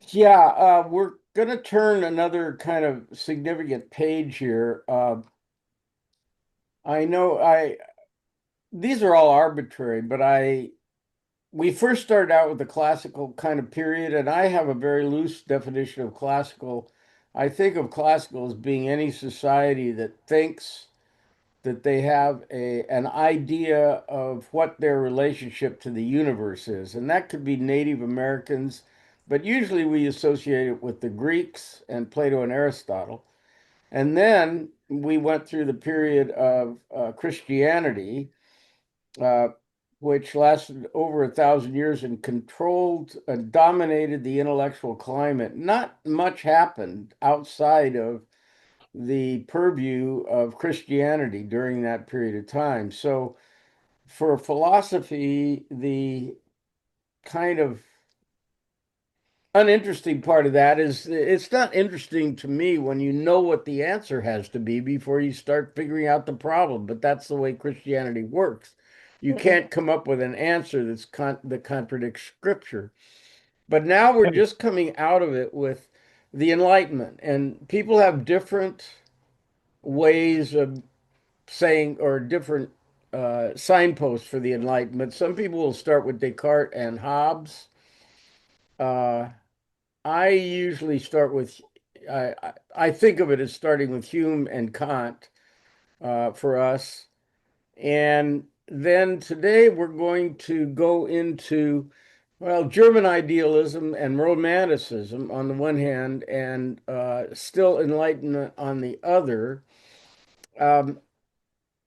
Yeah, we're going to turn another kind of significant page here. I know I these are all arbitrary, but I we first started out with the classical kind of period, and I have a very loose definition of classical. I think of classical as being any society that thinks that they have an idea of what their relationship to the universe is, and that could be Native Americans, but usually we associate it with the Greeks and Plato and Aristotle. And then we went through the period of Christianity, uh, which lasted over 1,000 years and controlled and dominated the intellectual climate. Not much happened outside of the purview of Christianity during that period of time. So, for philosophy, the kind of uninteresting part of that is it's not interesting to me when you know what the answer has to be before you start figuring out the problem. But that's the way Christianity works. You can't come up with an answer that contradicts Scripture. But now we're just coming out of it with the Enlightenment, and people have different ways of saying or different signposts for the Enlightenment. Some people will start with Descartes and Hobbes. Uh, I usually start with, I think of it as starting with Hume and Kant for us. And then today we're going to go into, well, German idealism and Romanticism on the one hand, and still Enlightenment on the other. Um,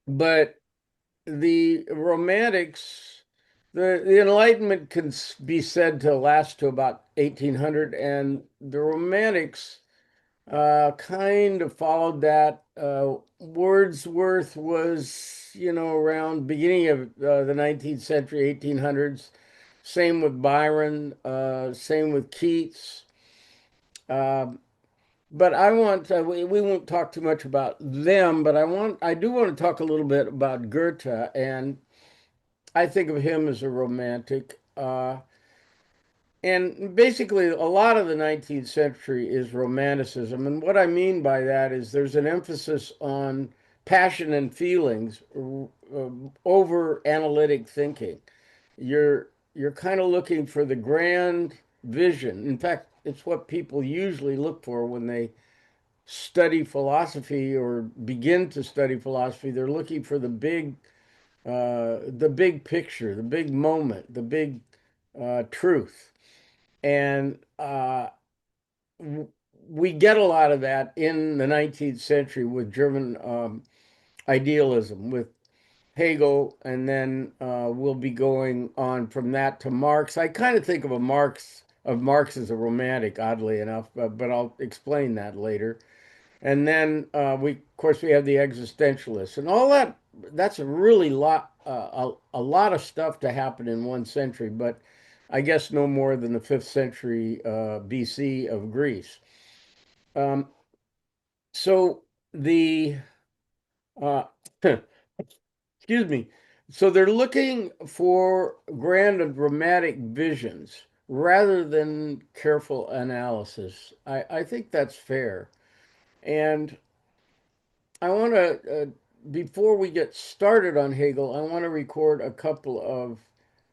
but the Romantics, the Enlightenment can be said to last to about 1800, and the Romantics kind of followed that. Wordsworth was, around beginning of the 19th century, 1800s. Same with Byron, same with Keats. Um, but we won't talk too much about them, but I do want to talk a little bit about Goethe, and I think of him as a romantic. And basically, a lot of the 19th century is romanticism. And what I mean by that is there's an emphasis on passion and feelings over analytic thinking. You're kind of looking for the grand vision. In fact, it's what people usually look for when they study philosophy or begin to study philosophy. They're looking for the big picture, the big moment, the big truth. And we get a lot of that in the 19th century with German idealism, with Hegel, and then we'll be going on from that to Marx. I kind of think of Marx as a romantic, oddly enough, but I'll explain that later. And then of course, we have the existentialists and all that. That's a really a lot of stuff to happen in one century, but I guess no more than the fifth century BC of Greece. Um, so the uh, excuse me. So they're looking for grand and dramatic visions rather than careful analysis. I think that's fair. And I want to, before we get started on Hegel, I want to record a couple of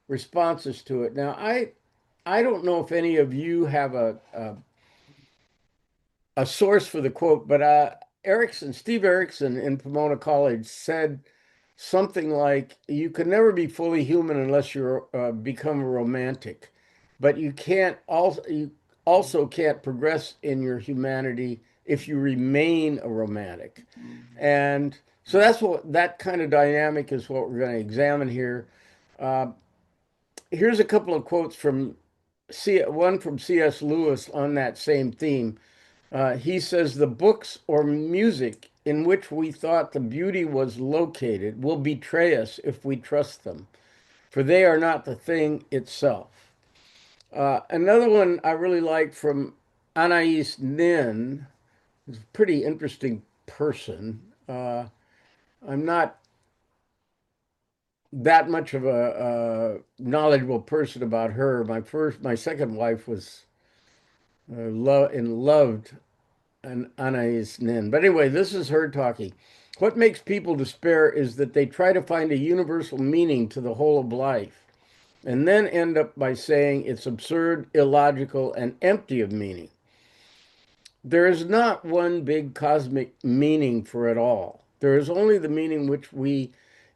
responses to it. Now, I don't know if any of you have a source for the quote, but Steve Erickson in Pomona College said something like, "You can never be fully human unless you become a romantic, but you also can't progress in your humanity if you remain a romantic." And so that kind of dynamic is what we're going to examine here. Uh, Here's a couple of quotes one from C.S. Lewis on that same theme. He says, "The books or music in which we thought the beauty was located will betray us if we trust them, for they are not the thing itself." Another one I really like from Anais Nin, is a pretty interesting person. I'm not that much of a knowledgeable person about her. My second wife was and loved an Anais Nin. But anyway, this is her talking. What makes people despair is that they try to find a universal meaning to the whole of life, and then end up by saying it's absurd, illogical, and empty of meaning. There is not one big cosmic meaning for it all. There is only the meaning which we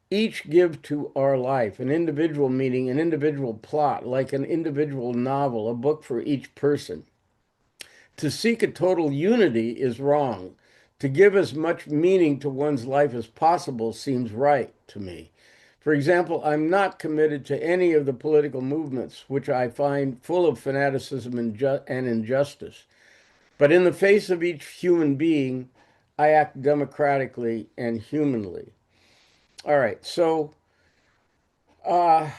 each give to our life, an individual meaning, an individual plot, like an individual novel, a book for each person. To seek a total unity is wrong. To give as much meaning to one's life as possible seems right to me. For example, I'm not committed to any of the political movements, which I find full of fanaticism and injustice. But in the face of each human being, I act democratically and humanly. All right, so uh,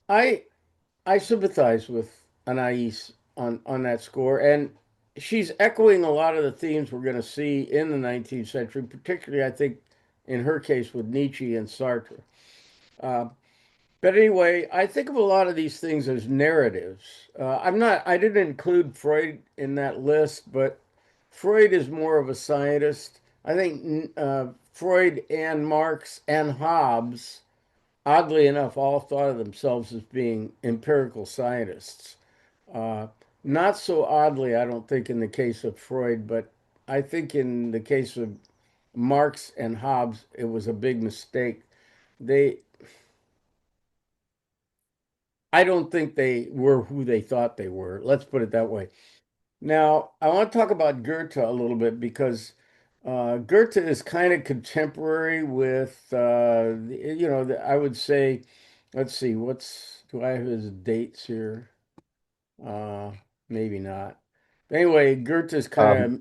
I I sympathize with Anais on that score, and she's echoing a lot of the themes we're going to see in the 19th century, particularly I think in her case with Nietzsche and Sartre. Uh, but anyway, I think of a lot of these things as narratives. I didn't include Freud in that list, but Freud is more of a scientist. I think Freud and Marx and Hobbes, oddly enough, all thought of themselves as being empirical scientists. Uh, Not so oddly, I don't think, in the case of Freud, but I think in the case of Marx and Hobbes, it was a big mistake. They, I don't think they were who they thought they were. Let's put it that way. Now, I want to talk about Goethe a little bit because Goethe is kind of contemporary with, I would say, let's see, do I have his dates here? Uh, Maybe not. Anyway, Goethe is kind Um, of,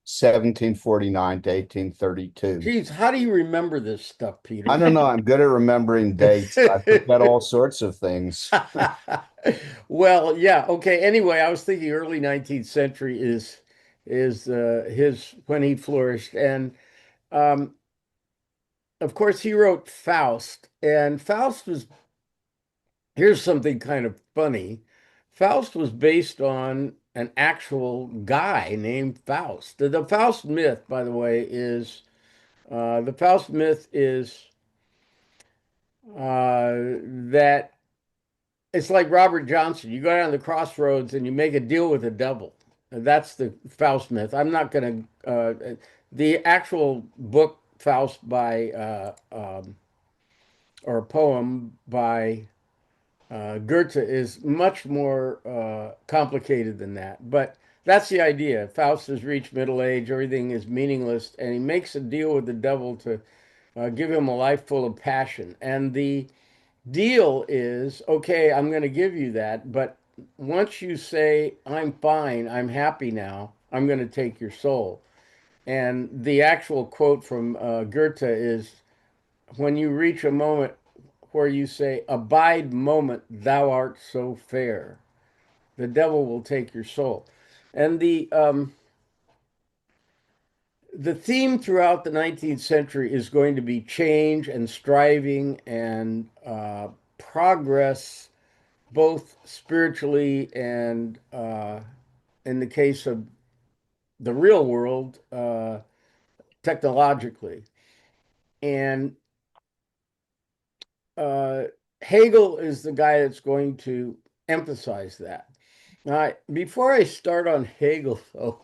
1749 to 1832. geez, how do you remember this stuff, I Peter? don't know. I'm good at remembering dates. I forget all sorts of things. Well, yeah, okay. Anyway, I was thinking early 19th century is his when he flourished, and um, of course he wrote Faust, and Faust was here's something kind of funny. Faust was based on an actual guy named Faust. The Faust myth, by the way, is the Faust myth is that it's like Robert Johnson. You go down the crossroads and you make a deal with the devil. That's the Faust myth. I'm not going to, the actual book Faust by, or poem by Goethe is much more complicated than that. But that's the idea. Faust has reached middle age, everything is meaningless, and he makes a deal with the devil to give him a life full of passion. And the deal is okay, I'm going to give you that, but once you say, I'm fine, I'm happy now, I'm going to take your soul. And the actual quote from Goethe is when you reach a moment where you say, abide moment, thou art so fair, the devil will take your soul. And the theme throughout the 19th century is going to be change and striving and progress both spiritually and in the case of the real world, technologically. And uh, Hegel is the guy that's going to emphasize that. Now, before I start on Hegel, though,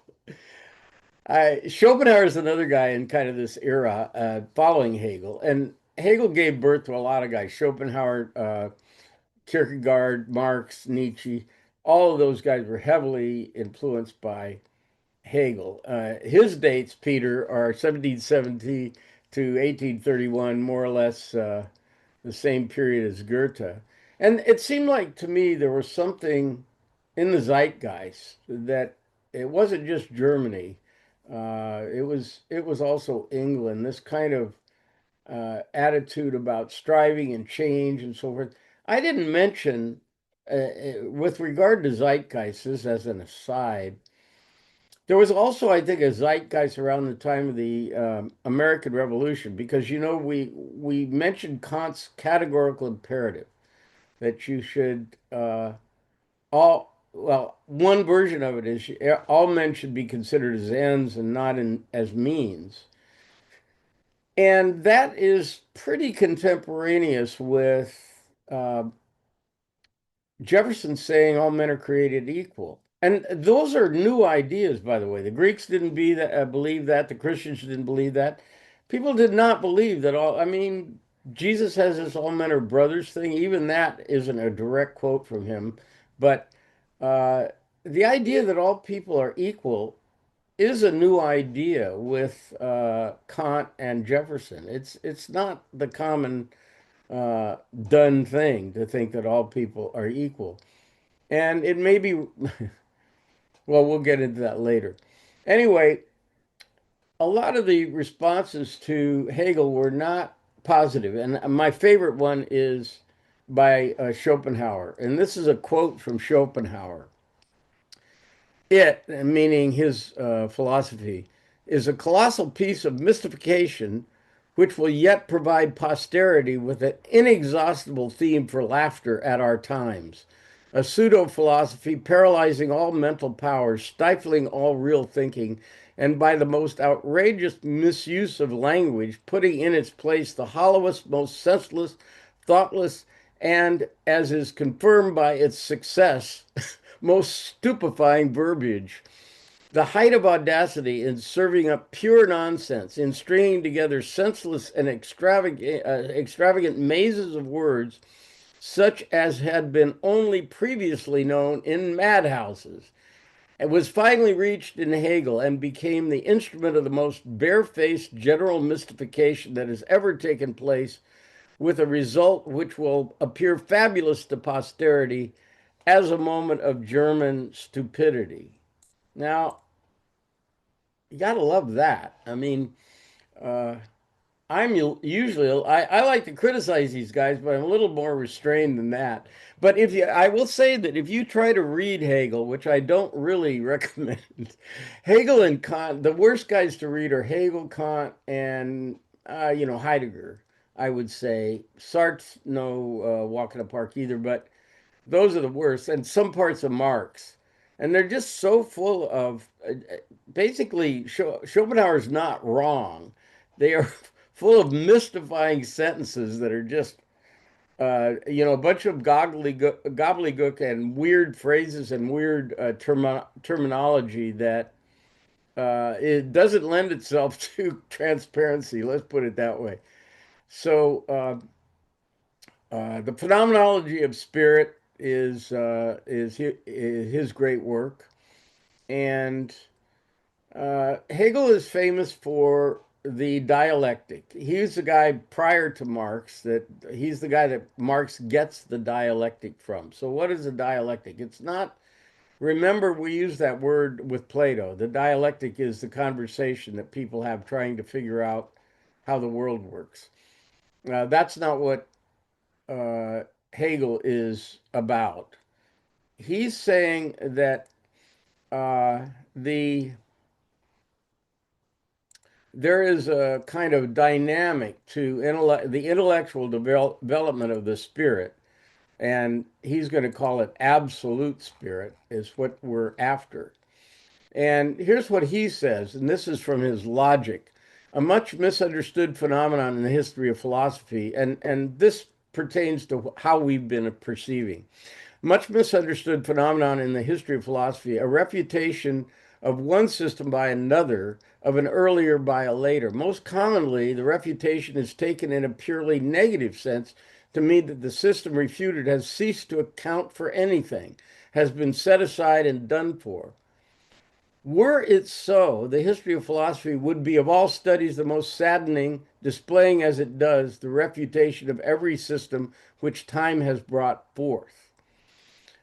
Schopenhauer is another guy in kind of this era following Hegel. And Hegel gave birth to a lot of guys Schopenhauer, Kierkegaard, Marx, Nietzsche. All of those guys were heavily influenced by Hegel. His dates, Peter, are 1770 to 1831, more or less the same period as Goethe. And it seemed like to me there was something in the zeitgeist that it wasn't just Germany. It was also England. This kind of attitude about striving and change and so forth. I didn't mention, with regard to zeitgeist, this as an aside, there was also, I think, a zeitgeist around the time of the American Revolution because we mentioned Kant's categorical imperative that you should all. well, one version of it is all men should be considered as ends and not as means. And that is pretty contemporaneous with uh, Jefferson saying all men are created equal. And those are new ideas, by the way. The Greeks didn't believe that. The Christians didn't believe that. People did not believe that all, I mean, Jesus has this all men are brothers thing. Even that isn't a direct quote from him. But uh, the idea that all people are equal is a new idea with Kant and Jefferson. It's not the common done thing to think that all people are equal. And it may be, well, we'll get into that later. Anyway, a lot of the responses to Hegel were not positive. And my favorite one is by Schopenhauer. And this is a quote from Schopenhauer. It, meaning his philosophy, is a colossal piece of mystification which will yet provide posterity with an inexhaustible theme for laughter at our times. A pseudo philosophy paralyzing all mental powers, stifling all real thinking, and by the most outrageous misuse of language, putting in its place the hollowest, most senseless, thoughtless, and, as is confirmed by its success, most stupefying verbiage. The height of audacity in serving up pure nonsense, in stringing together senseless and extravagant mazes of words, such as had been only previously known in madhouses. It was finally reached in Hegel and became the instrument of the most barefaced general mystification that has ever taken place, with a result which will appear fabulous to posterity as a moment of German stupidity. Now, you got to love that. I mean, uh, I like to criticize these guys, but I'm a little more restrained than that. But if you, I will say that if you try to read Hegel, which I don't really recommend, Hegel and Kant, the worst guys to read are Hegel, Kant, and Heidegger. I would say Sartre's no walk in the park either, but those are the worst, and some parts of Marx. And they're just so full of basically, Schopenhauer's not wrong. They are full of mystifying sentences that are just, a bunch of gobbledygook and weird phrases and weird terminology that it doesn't lend itself to transparency. Let's put it that way. So, the phenomenology of spirit is his great work, and Hegel is famous for the dialectic. He's the guy prior to Marx that he's the guy that Marx gets the dialectic from. So, what is a dialectic? It's not. Remember, we use that word with Plato. The dialectic is the conversation that people have trying to figure out how the world works. That's not what uh, Hegel is about. He's saying that uh, the there is a kind of dynamic to the intellectual development of the spirit, and he's going to call it absolute spirit, is what we're after. And here's what he says, and this is from his Logic, a much misunderstood phenomenon in the history of philosophy, and this pertains to how we've been perceiving. Much misunderstood phenomenon in the history of philosophy, a refutation of one system by another, of an earlier by a later. Most commonly, the refutation is taken in a purely negative sense to mean that the system refuted has ceased to account for anything, has been set aside and done for. Were it so, the history of philosophy would be of all studies the most saddening, displaying as it does the refutation of every system which time has brought forth.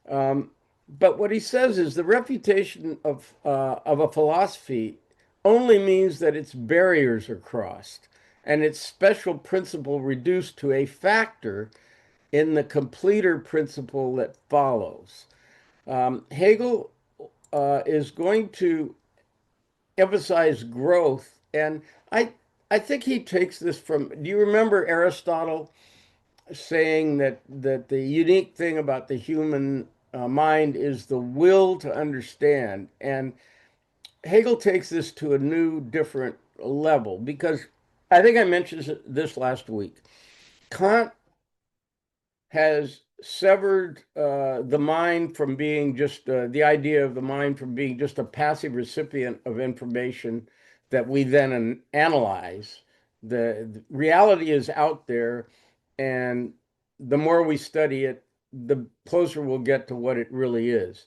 Um, but what he says is the refutation of a philosophy only means that its barriers are crossed and its special principle reduced to a factor in the completer principle that follows. Hegel is going to emphasize growth, and I I think he takes this from. Do you remember Aristotle saying that the unique thing about the human mind is the will to understand. And Hegel takes this to a new, different level because I think I mentioned this last week. Kant has severed the mind from being just the idea of the mind from being just a passive recipient of information that we then analyze. The reality is out there, and the more we study it, the closer we'll get to what it really is.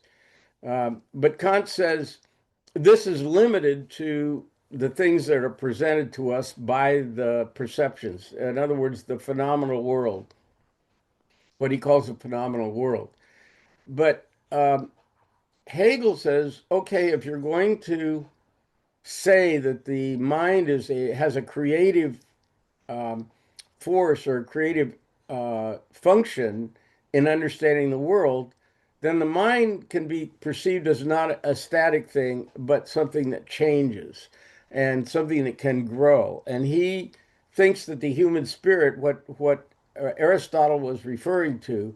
But Kant says this is limited to the things that are presented to us by the perceptions. In other words, the phenomenal world, what he calls the phenomenal world. But Hegel says, okay, if you're going to say that the mind has a creative um, force or creative function in understanding the world, then the mind can be perceived as not a static thing, but something that changes and something that can grow. And he thinks that the human spirit, what Aristotle was referring to,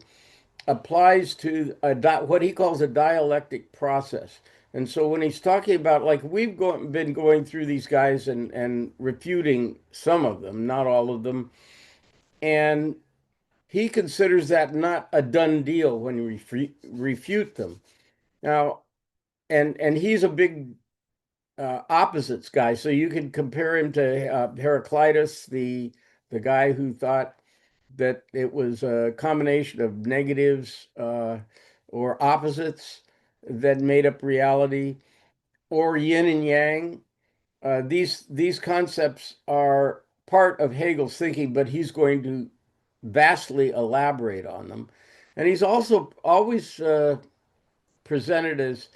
applies to what he calls a dialectic process. And so when he's talking about, like, been going through these guys and refuting some of them, not all of them, and he considers that not a done deal when you refute them. Now, and he's a big opposites guy, so you can compare him to Heraclitus, the guy who thought that it was a combination of negatives or opposites that made up reality, or yin and yang. These concepts are part of Hegel's thinking, but he's going to vastly elaborate on them. And he's also always presented as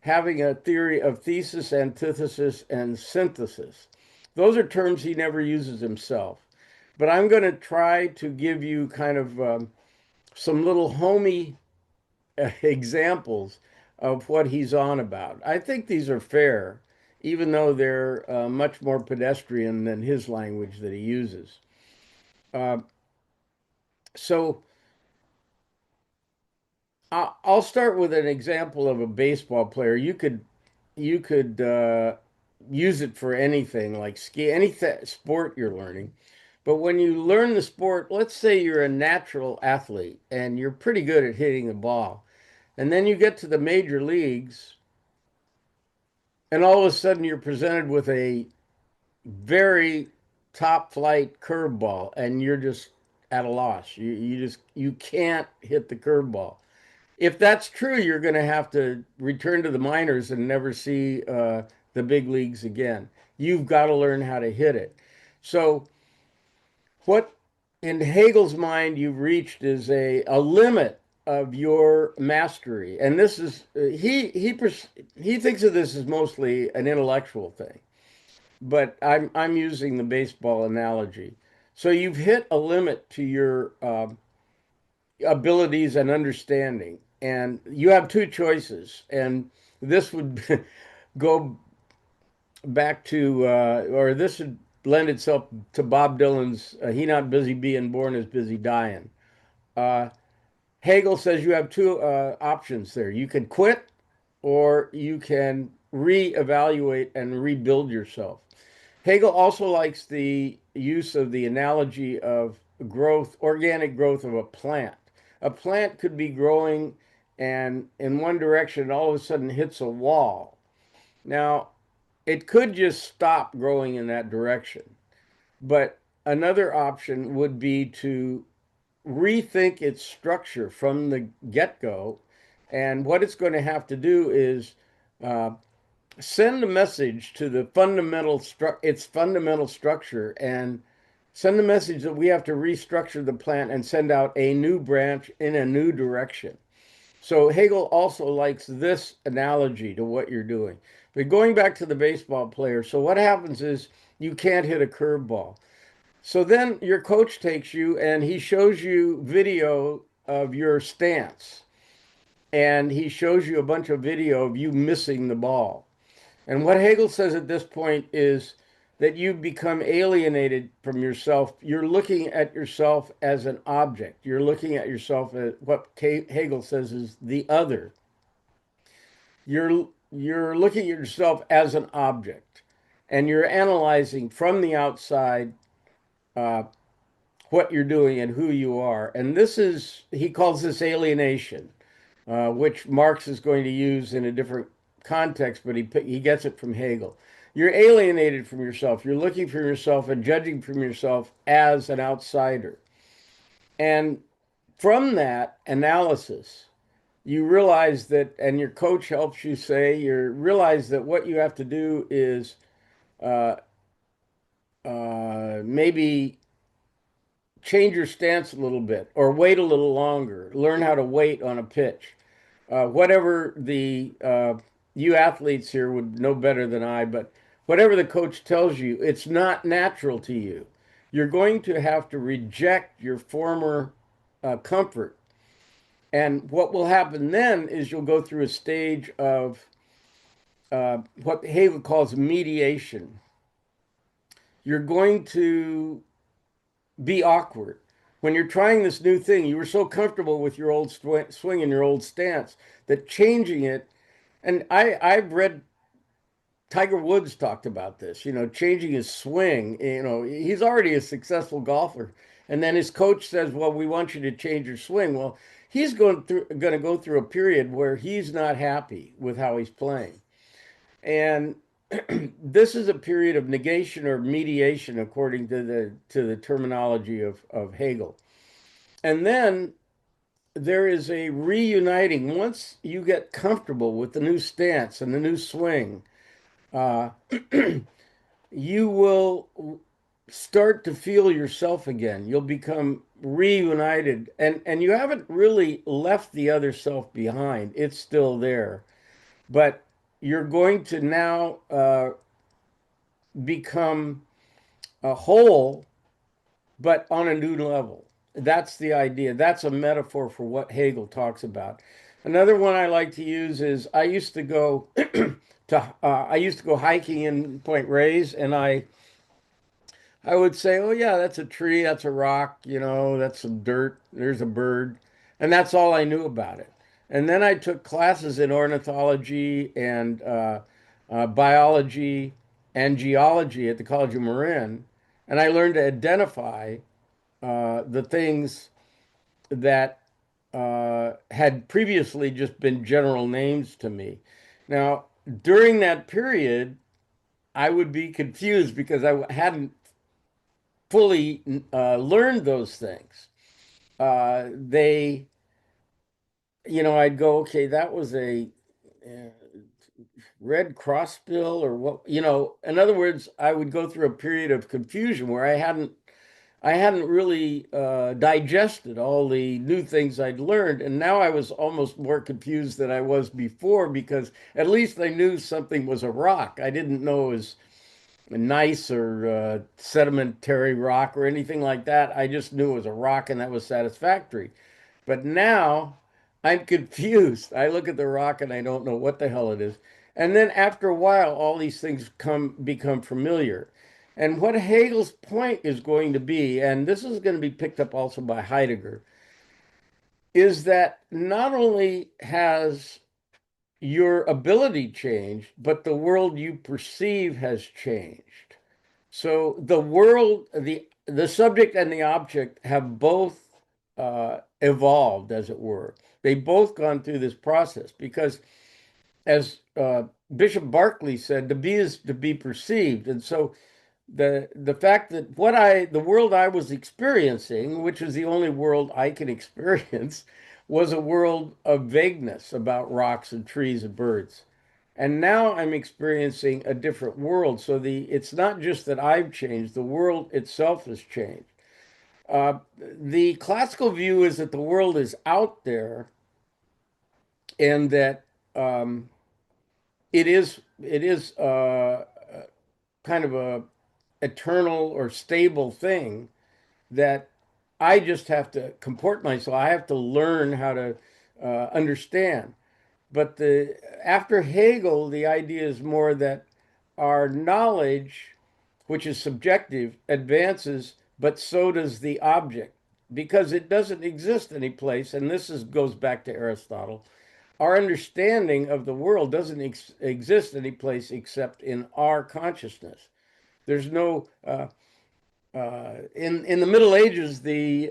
having a theory of thesis, antithesis, and synthesis. Those are terms he never uses himself. But I'm going to try to give you kind of some little homey examples of what he's on about. I think these are fair, even though they're much more pedestrian than his language that he uses. Uh, so I'll start with an example of a baseball player. You could use it for anything like ski, any sport you're learning. But when you learn the sport, let's say you're a natural athlete and you're pretty good at hitting the ball, and then you get to the major leagues, and all of a sudden you're presented with a very top flight curveball, and you're just at a loss. You can't hit the curveball. If that's true, you're going to have to return to the minors and never see the big leagues again. You've got to learn how to hit it. So, what in Hegel's mind you've reached is a limit of your mastery, and this is he thinks of this as mostly an intellectual thing, but I'm using the baseball analogy. So you've hit a limit to your abilities and understanding. And you have two choices. And this would go back to, or this would lend itself to Bob Dylan's He Not Busy Being Born is Busy Dying. Uh, Hegel says you have two options there. You can quit or you can reevaluate and rebuild yourself. Hegel also likes the use of the analogy of growth, organic growth of a plant. A plant could be growing and in one direction all of a sudden hits a wall. Now, it could just stop growing in that direction. But another option would be to rethink its structure from the get-go. And what it's going to have to do is uh, send a message to the its fundamental structure, and send the message that we have to restructure the plant and send out a new branch in a new direction. So Hegel also likes this analogy to what you're doing. But going back to the baseball player, so what happens is you can't hit a curveball. So then your coach takes you and he shows you video of your stance, and he shows you a bunch of video of you missing the ball. And what Hegel says at this point is that you become alienated from yourself. You're looking at yourself as an object. You're looking at yourself as what Hegel says is the other. You're looking at yourself as an object, and you're analyzing from the outside uh, what you're doing and who you are. And this is, he calls this alienation, which Marx is going to use in a different context, but he gets it from Hegel. You're alienated from yourself. You're looking for yourself and judging from yourself as an outsider. And from that analysis, you realize that, and your coach helps you say, you realize that what you have to do is uh, maybe change your stance a little bit or wait a little longer, learn how to wait on a pitch. Whatever you athletes here would know better than I, but whatever the coach tells you, it's not natural to you. You're going to have to reject your former comfort. And what will happen then is you'll go through a stage of what Hegel calls mediation. You're going to be awkward. When you're trying this new thing, you were so comfortable with your old swing and your old stance that changing it, and I've read Tiger Woods talked about this, changing his swing. He's already a successful golfer. And then his coach says, well, we want you to change your swing. Well, he's going to go through a period where he's not happy with how he's playing. And this is a period of negation or mediation, according to the terminology of Hegel. And then there is a reuniting. Once you get comfortable with the new stance and the new swing, uh, you will start to feel yourself again. You'll become reunited, and you haven't really left the other self behind. It's still there, but you're going to now become a whole, but on a new level. That's the idea. That's a metaphor for what Hegel talks about. Another one I like to use is I used to go I used to go hiking in Point Reyes, and I would say, oh yeah, that's a tree, that's a rock, that's some dirt, there's a bird, and that's all I knew about it. And then I took classes in ornithology and biology and geology at the College of Marin, and I learned to identify the things that had previously just been general names to me. Now, during that period, I would be confused because I hadn't fully learned those things. They, I'd go, okay, that was a red crossbill or what, in other words, I would go through a period of confusion where I hadn't really digested all the new things I'd learned, and now I was almost more confused than I was before because at least I knew something was a rock. I didn't know it was nice or sedimentary rock or anything like that. I just knew it was a rock and that was satisfactory. But now I'm confused. I look at the rock and I don't know what the hell it is. And then after a while, all these things become familiar. And what Hegel's point is going to be, and this is going to be picked up also by Heidegger, is that not only has your ability changed, but the world you perceive has changed. So the world, the subject and the object have both evolved, as it were. They've both gone through this process because, as Bishop Berkeley said, to be is to be perceived, and so the fact that the world I was experiencing, which is the only world I can experience, was a world of vagueness about rocks and trees and birds. And now I'm experiencing a different world. So it's not just that I've changed, the world itself has changed. The classical view is that the world is out there and that it is kind of a eternal or stable thing that I just have to comport myself. I have to learn how to understand. But after Hegel, the idea is more that our knowledge which is subjective, advances, but so does the object because it doesn't exist any place. And this is goes back to Aristotle. Our understanding of the world doesn't exist any place except in our consciousness. There's no in the Middle Ages, the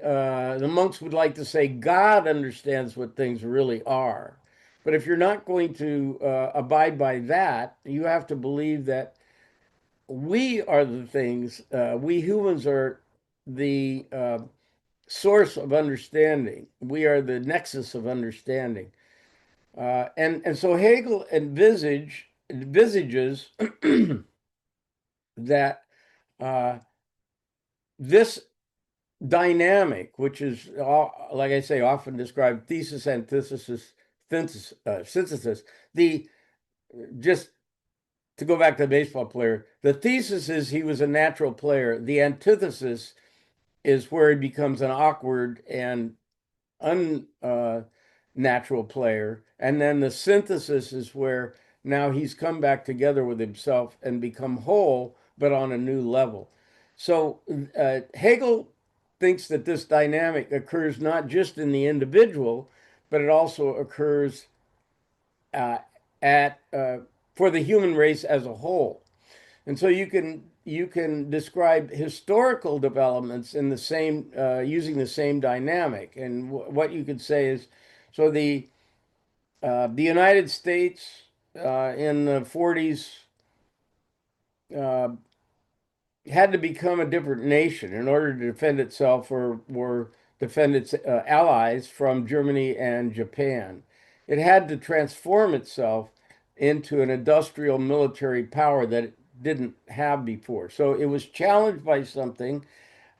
monks would like to say God understands what things really are. But if you're not going to abide by that, you have to believe that we are the things, we humans are the source of understanding. We are the nexus of understanding. And so Hegel envisages that this dynamic, which is, like I say, often described thesis, antithesis, synthesis. The just to go back to the baseball player, the thesis is he was a natural player. The antithesis is where he becomes an awkward and unnatural player. And then the synthesis is where now he's come back together with himself and become whole, but on a new level. So Hegel thinks that this dynamic occurs not just in the individual, but it also occurs uh, at for the human race as a whole. And so you can describe historical developments in the same using the same dynamic. And what you could say is, so the United States in the 40s uh, had to become a different nation in order to defend itself or defend its allies from Germany and Japan. It had to transform itself into an industrial military power that it didn't have before. So it was challenged by something.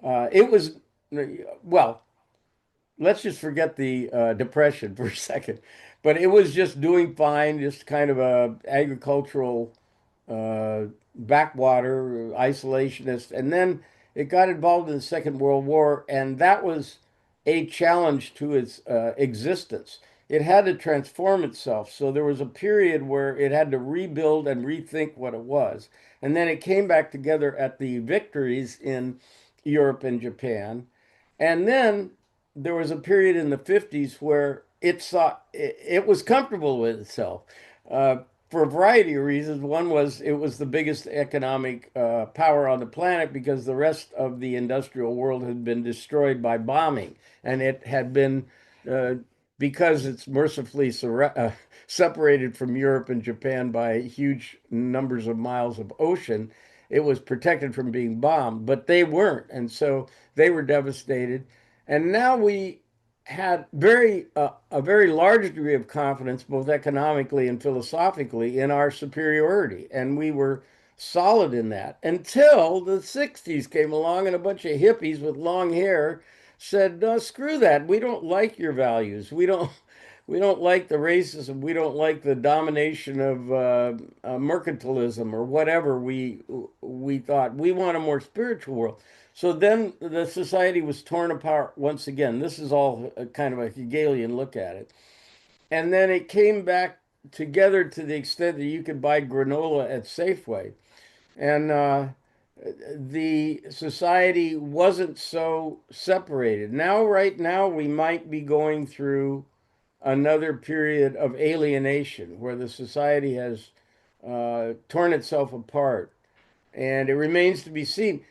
It was, well, let's just forget the depression for a second, but it was just doing fine, just kind of a agricultural uh, backwater, isolationist. And then it got involved in the Second World War, and that was a challenge to its existence. It had to transform itself. So there was a period where it had to rebuild and rethink what it was. And then it came back together at the victories in Europe and Japan. And then there was a period in the 50s where it was comfortable with itself. Uh, for a variety of reasons. One was it was the biggest economic power on the planet because the rest of the industrial world had been destroyed by bombing, and it had been uh, because it's mercifully separated from Europe and Japan by huge numbers of miles of ocean. It was protected from being bombed, but they weren't, and so they were devastated. And now we had a very large degree of confidence, both economically and philosophically, in our superiority, and we were solid in that until the '60s came along and a bunch of hippies with long hair said, "No, screw that. We don't like your values. We don't like the racism. We don't like the domination of mercantilism or whatever we thought. We want a more spiritual world." So then the society was torn apart once again. This is all a kind of a Hegelian look at it. And then it came back together to the extent that you could buy granola at Safeway. And the society wasn't so separated. Now, right now, we might be going through another period of alienation where the society has torn itself apart. And it remains to be seen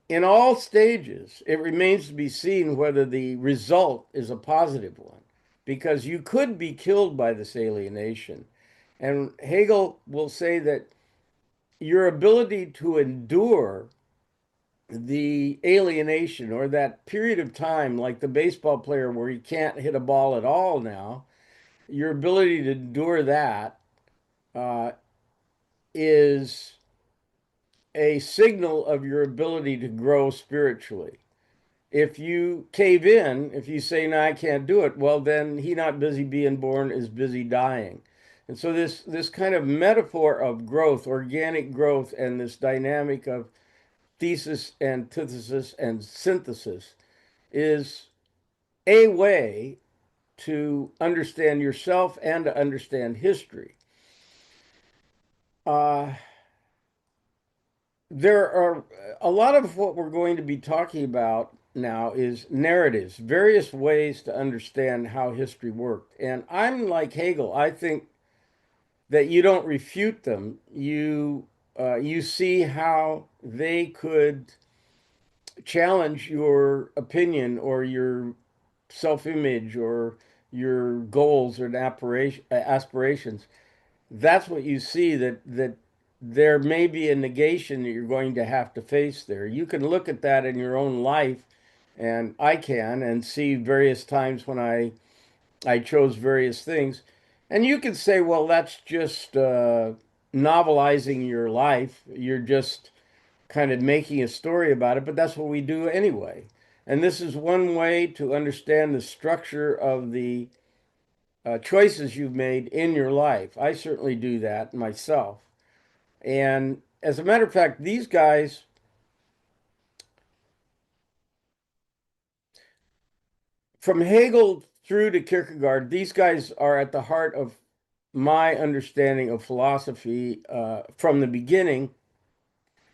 in all stages, it remains to be seen whether the result is a positive one, because you could be killed by this alienation. And Hegel will say that your ability to endure the alienation or that period of time, like the baseball player where he can't hit a ball at all now, your ability to endure that uh, is a signal of your ability to grow spiritually. If you cave in, if you say, no, I can't do it, well, then he not busy being born is busy dying. And so this kind of metaphor of growth, organic growth, and this dynamic of thesis, antithesis, and synthesis is a way to understand yourself and to understand history. Uh, there are a lot of what we're going to be talking about now is narratives, various ways to understand how history worked. And I'm like Hegel. I think that you don't refute them. You see how they could challenge your opinion or your self-image or your goals or aspirations. That's what you see, that there may be a negation that you're going to have to face there. You can look at that in your own life, and I can, and see various times when I chose various things. And you could say, well, that's just novelizing your life. You're just kind of making a story about it, but that's what we do anyway. And this is one way to understand the structure of the choices you've made in your life. I certainly do that myself. And as a matter of fact, these guys, from Hegel through to Kierkegaard, these guys are at the heart of my understanding of philosophy from the beginning.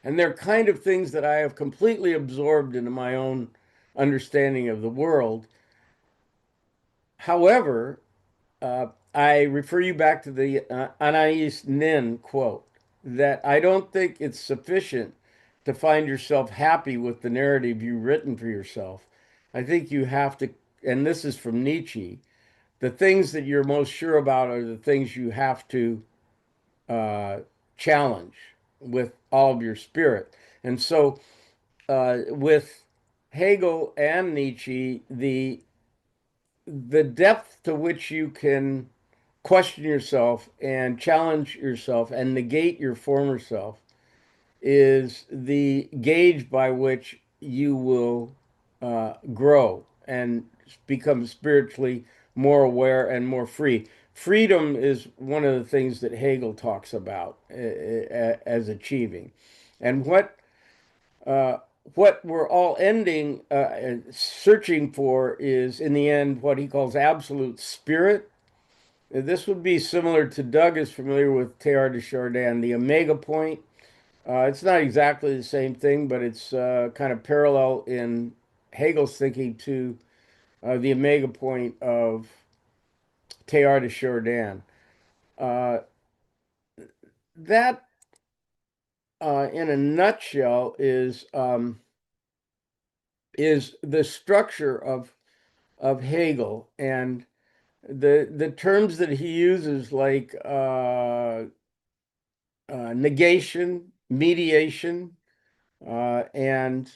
And they're kind of things that I have completely absorbed into my own understanding of the world. However, I refer you back to the Anais Nin quote that I don't think it's sufficient to find yourself happy with the narrative you've written for yourself. I think you have to, and this is from Nietzsche, the things that you're most sure about are the things you have to uh, challenge with all of your spirit. And so with Hegel and Nietzsche, the depth to which you can question yourself and challenge yourself and negate your former self is the gauge by which you will grow and become spiritually more aware and more free. Freedom is one of the things that Hegel talks about as achieving. And uh, what we're all ending searching for is, in the end, what he calls absolute spirit. This would be similar to Doug is familiar with Teilhard de Chardin, the omega point. It's not exactly the same thing, but it's kind of parallel in Hegel's thinking to the omega point of Teilhard de Chardin. Uh, that, in a nutshell, is the structure of Hegel, and the terms that he uses, like negation, mediation, and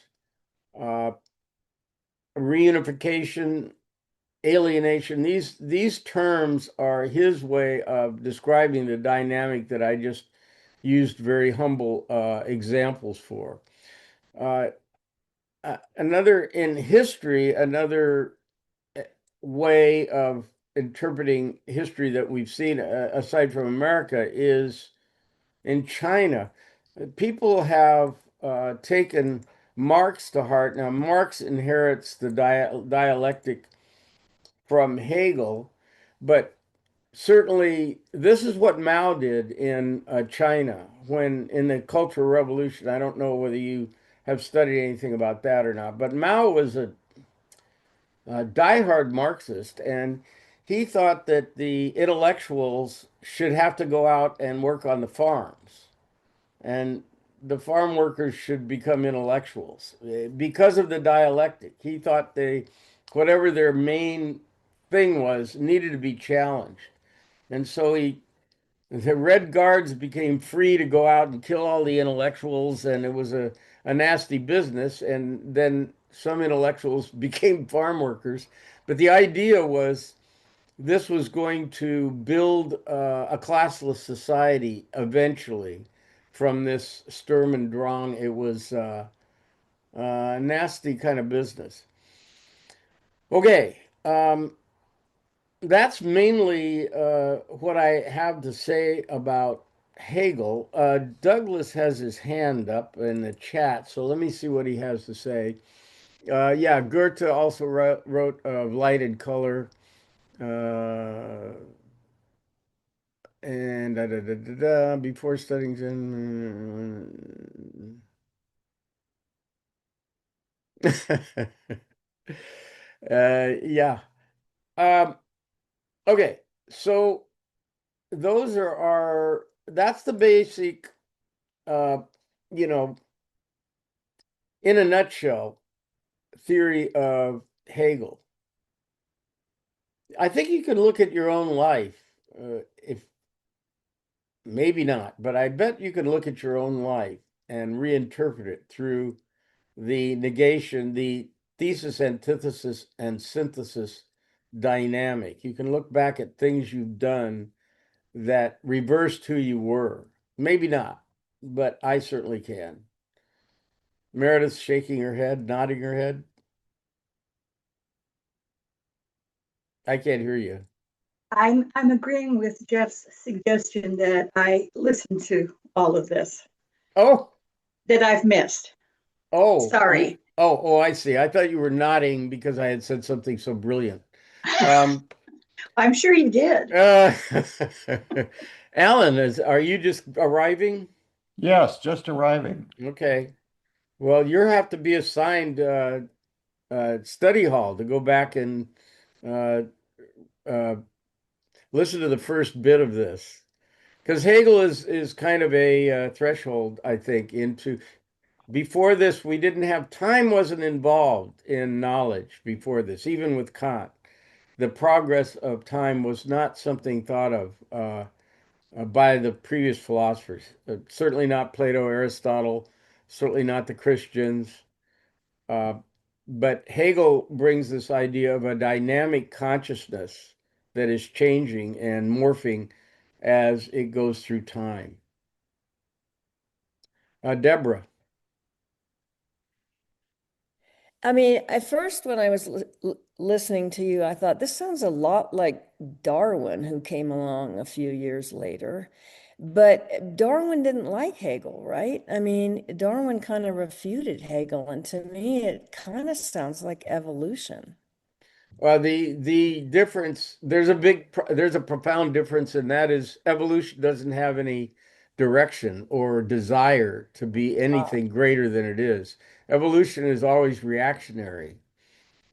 uh, reunification, alienation. These terms are his way of describing the dynamic that I just used very humble examples for. Uh, another in history, another way of interpreting history that we've seen aside from America is in China. People have taken Marx to heart. Now, Marx inherits the dialectic from Hegel, but certainly this is what Mao did in China when in the Cultural Revolution. I don't know whether you have studied anything about that or not, but Mao was a diehard Marxist, and he thought that the intellectuals should have to go out and work on the farms, and the farm workers should become intellectuals because of the dialectic. He thought whatever their main thing was, needed to be challenged. And so the Red Guards became free to go out and kill all the intellectuals, and it was a nasty business. And then some intellectuals became farm workers. But the idea was this was going to build a classless society eventually from this Sturm und Drang. It was a nasty kind of business. Okay, that's mainly what I have to say about Hegel. Douglas has his hand up in the chat, so let me see what he has to say. Yeah, Goethe also wrote Light and Color. Uh, and before studying Zen. Yeah. Um, okay. So those are our, that's the basic, uh, you know, in a nutshell, theory of Hegel. I think you can look at your own life, if maybe not, but I bet you can look at your own life and reinterpret it through the negation, the thesis, antithesis, and synthesis dynamic. You can look back at things you've done that reversed who you were. Maybe not, but I certainly can. Meredith's shaking her head, nodding her head. I can't hear you. I'm agreeing with Jeff's suggestion that I listen to all of this Oh, that I've missed. you, Sorry. I see. I thought you were nodding because I had said something so brilliant. Um, I'm sure you did. uh, Alan, are you just arriving? Yes, just arriving. Okay. Well, you have to be assigned study hall to go back and uh, uh, listen to the first bit of this. Because Hegel is kind of a threshold, I think, into before this, we didn't have time wasn't involved in knowledge before this, even with Kant. The progress of time was not something thought of by the previous philosophers. Certainly not Plato, Aristotle, certainly not the Christians. Uh, but Hegel brings this idea of a dynamic consciousness that is changing and morphing as it goes through time. Deborah. I mean, at first, when I was listening to you, I thought this sounds a lot like Darwin, who came along a few years later. But Darwin didn't like Hegel, right? I mean, Darwin kind of refuted Hegel, and to me, it kind of sounds like evolution. Well, the difference there's a profound difference, and that is evolution doesn't have any direction or desire to be anything greater than it is. Evolution is always reactionary.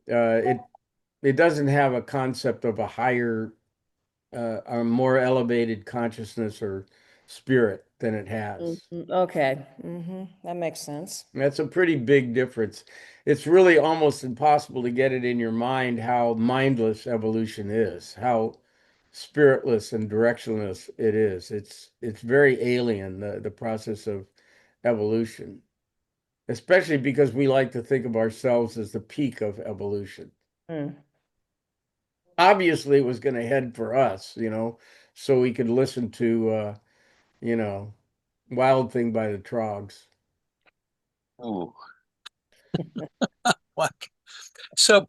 It doesn't have a concept of a higher, a more elevated consciousness or spirit than it has. Okay, that makes sense. That's a pretty big difference. It's really almost impossible to get it in your mind how mindless evolution is, how spiritless and directionless it is. It's very alien, the process of evolution, especially because we like to think of ourselves as the peak of evolution. Mm. Obviously, it was going to head for us, so we could listen to you know, Wild Thing by the Trogs. Ooh. What? So,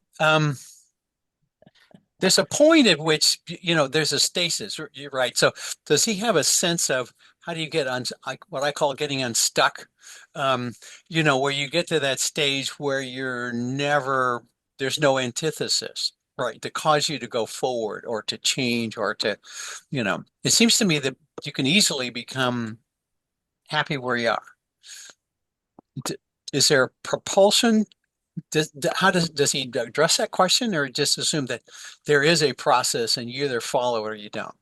there's a point at which, there's a stasis. You're right. So, does he have a sense of how do you get on, like what I call getting unstuck? Um, where you get to that stage where there's no antithesis, right, to cause you to go forward or to change or it seems to me that you can easily become happy where you are. Is there propulsion? Does he address that question, or just assume that there is a process and you either follow it or you don't?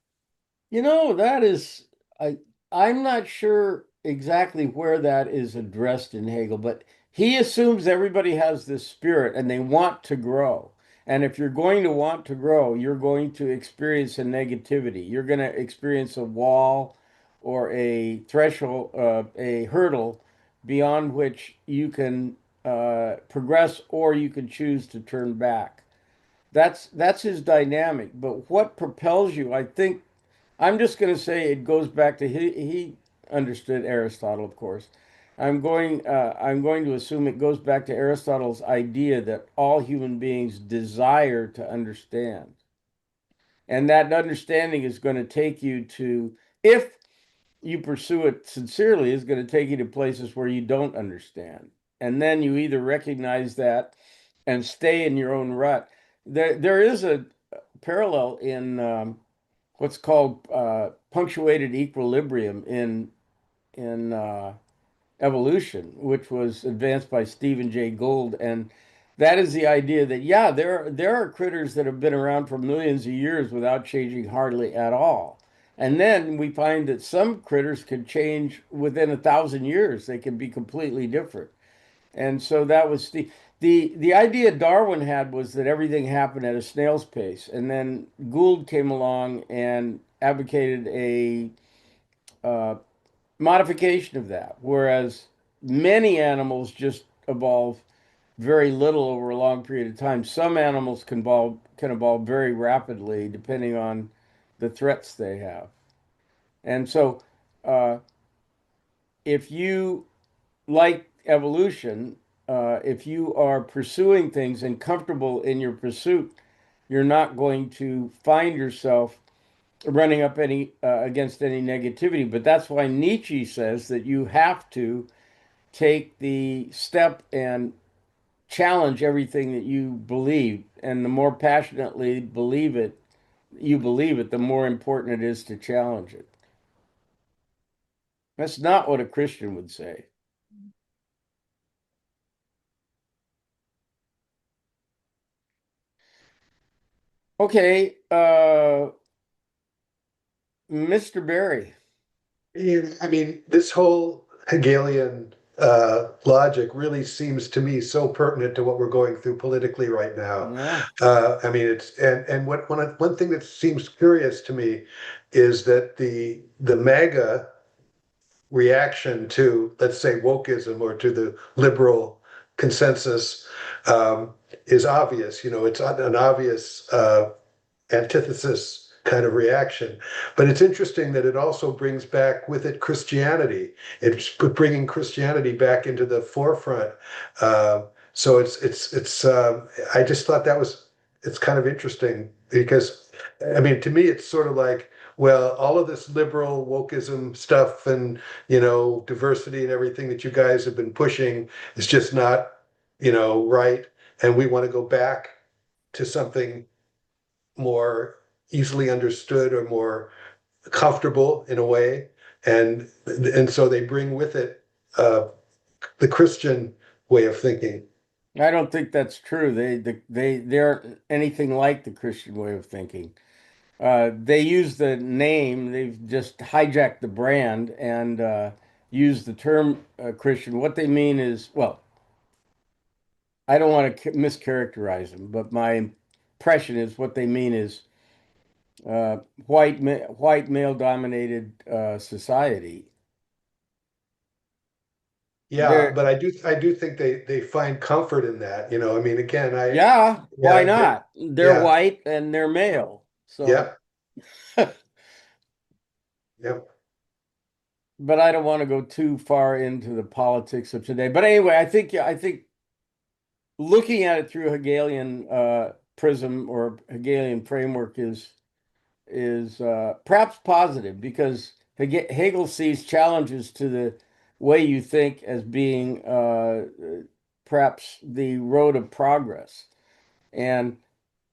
That is, I I'm not sure exactly where that is addressed in Hegel, but he assumes everybody has this spirit and they want to grow. And if you're going to want to grow, you're going to experience a negativity. You're going to experience a wall or a threshold, a hurdle beyond which you can progress or you can choose to turn back. That's his dynamic. But what propels you, I think I'm just going to say it goes back to he understood Aristotle, of course. I'm going to assume it goes back to Aristotle's idea that all human beings desire to understand. And that understanding is going to take you to, if you pursue it sincerely, is going to take you to places where you don't understand. And then you either recognize that and stay in your own rut. There is a parallel in what's called punctuated equilibrium in evolution, which was advanced by Stephen Jay Gould. And that is the idea that, yeah, there are critters that have been around for millions of years without changing hardly at all. And then we find that some critters can change within 1,000 years. They can be completely different. And so that was the idea Darwin had was that everything happened at a snail's pace. And then Gould came along and advocated a uh, modification of that, whereas many animals just evolve very little over a long period of time. Some animals can evolve very rapidly depending on the threats they have. And so, uh, if you like evolution, if you are pursuing things and comfortable in your pursuit, you're not going to find yourself running up any against any negativity. But that's why Nietzsche says that you have to take the step and challenge everything that you believe. And the more passionately you believe it, the more important it is to challenge it. That's not what a Christian would say. Okay, Mr. Barry. Yeah, I mean, this whole Hegelian logic really seems to me so pertinent to what we're going through politically right now. Yeah. I mean, it's and one thing that seems curious to me is that the MAGA reaction to, let's say, wokeism or to the liberal consensus is obvious. You know, it's an obvious antithesis kind of reaction. But it's interesting that it also brings back with it Christianity. It's bringing Christianity back into the forefront. So I just thought that was it's kind of interesting because I mean to me it's sort of like well all of this liberal wokeism stuff and diversity and everything that you guys have been pushing is just not right, and we want to go back to something more easily understood or more comfortable in a way, and so they bring with it the Christian way of thinking. I don't think that's true. They aren't anything like the Christian way of thinking. They use the name, they've just hijacked the brand and used the term Christian. What they mean is, well, I don't want to mischaracterize them, but my impression is what they mean is uh, white male dominated society. Yeah, They're but I do think they find comfort in that. I mean, again, Yeah, why yeah, not? They're yeah, white and they're male. So, yeah, yeah. but I don't want to go too far into the politics of today. But anyway, I think looking at it through Hegelian prism or Hegelian framework is perhaps positive because Hegel sees challenges to the way you think as being perhaps the road of progress. And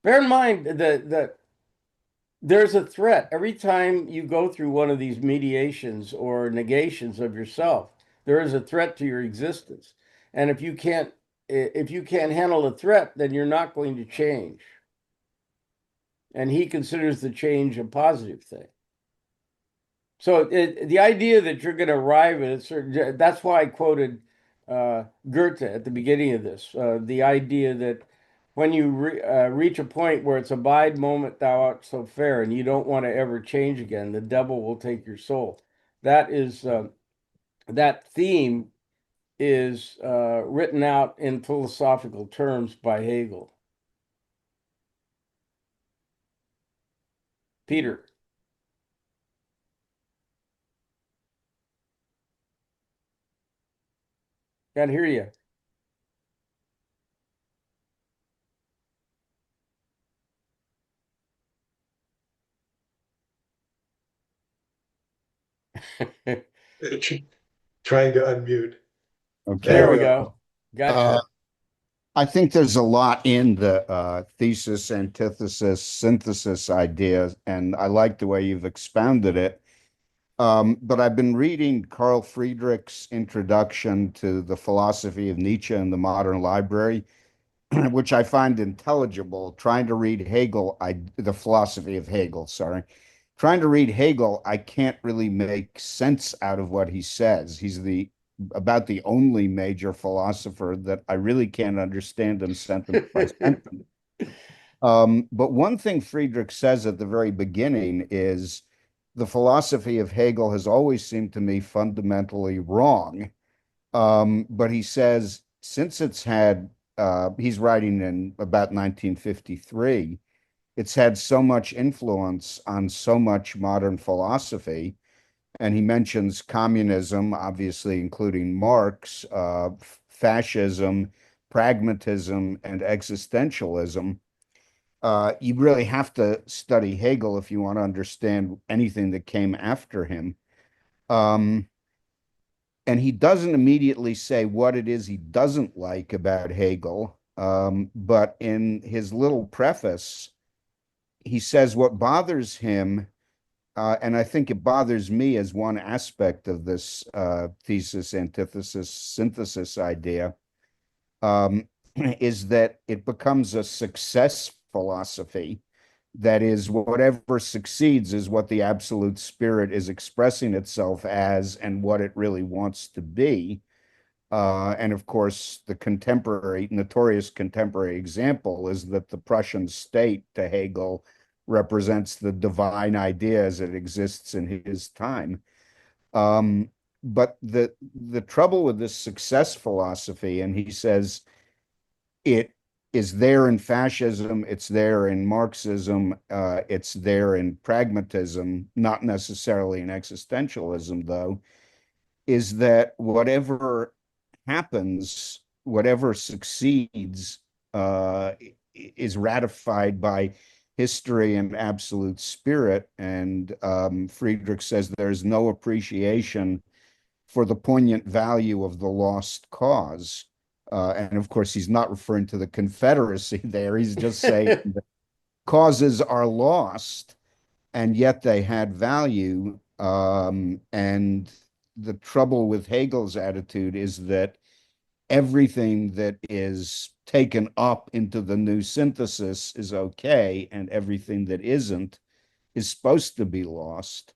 bear in mind that there's a threat every time you go through one of these mediations or negations of yourself. There is a threat to your existence. And if you can't handle the threat, then you're not going to change. And he considers the change a positive thing. So the idea that you're going to arrive at a certain, that's why I quoted Goethe at the beginning of this. The idea that when you reach a point where it's abide moment thou art so fair, and you don't want to ever change again, the devil will take your soul. That is that theme is written out in philosophical terms by Hegel. Peter, can't hear you. Trying to unmute. There There Okay. we we are. go. Gotcha. I think there's a lot in the thesis, antithesis, synthesis idea, and I like the way you've expounded it. But I've been reading Carl Friedrich's introduction to the philosophy of Nietzsche in the Modern Library, which I find intelligible. Trying to read Hegel, the philosophy of Hegel, sorry. Trying to read Hegel, I can't really make sense out of what he says. He's about the only major philosopher that I really can't understand him sentence by sentence. But one thing Friedrich says at the very beginning is the philosophy of Hegel has always seemed to me fundamentally wrong. But he says, since he's writing in about 1953, it's had so much influence on so much modern philosophy. And he mentions communism, obviously, including Marx, fascism, pragmatism, and existentialism. You really have to study Hegel if you want to understand anything that came after him. Um, and he doesn't immediately say what it is he doesn't like about Hegel. But in his little preface, he says what bothers him, and I think it bothers me as one aspect of this thesis, antithesis, synthesis idea, is that it becomes a success philosophy. That is, whatever succeeds is what the absolute spirit is expressing itself as and what it really wants to be. And of course, the notorious contemporary example is that the Prussian state to Hegel represents the divine idea as it exists in his time. But the trouble with this success philosophy, and he says it is there in fascism, it's there in Marxism, it's there in pragmatism, not necessarily in existentialism, though, is that whatever happens, whatever succeeds, is ratified by history and absolute spirit. And Friedrich says there's no appreciation for the poignant value of the lost cause. And of course, he's not referring to the Confederacy there. He's just saying that causes are lost, and yet they had value. And the trouble with Hegel's attitude is that everything that is taken up into the new synthesis is okay, and everything that isn't is supposed to be lost.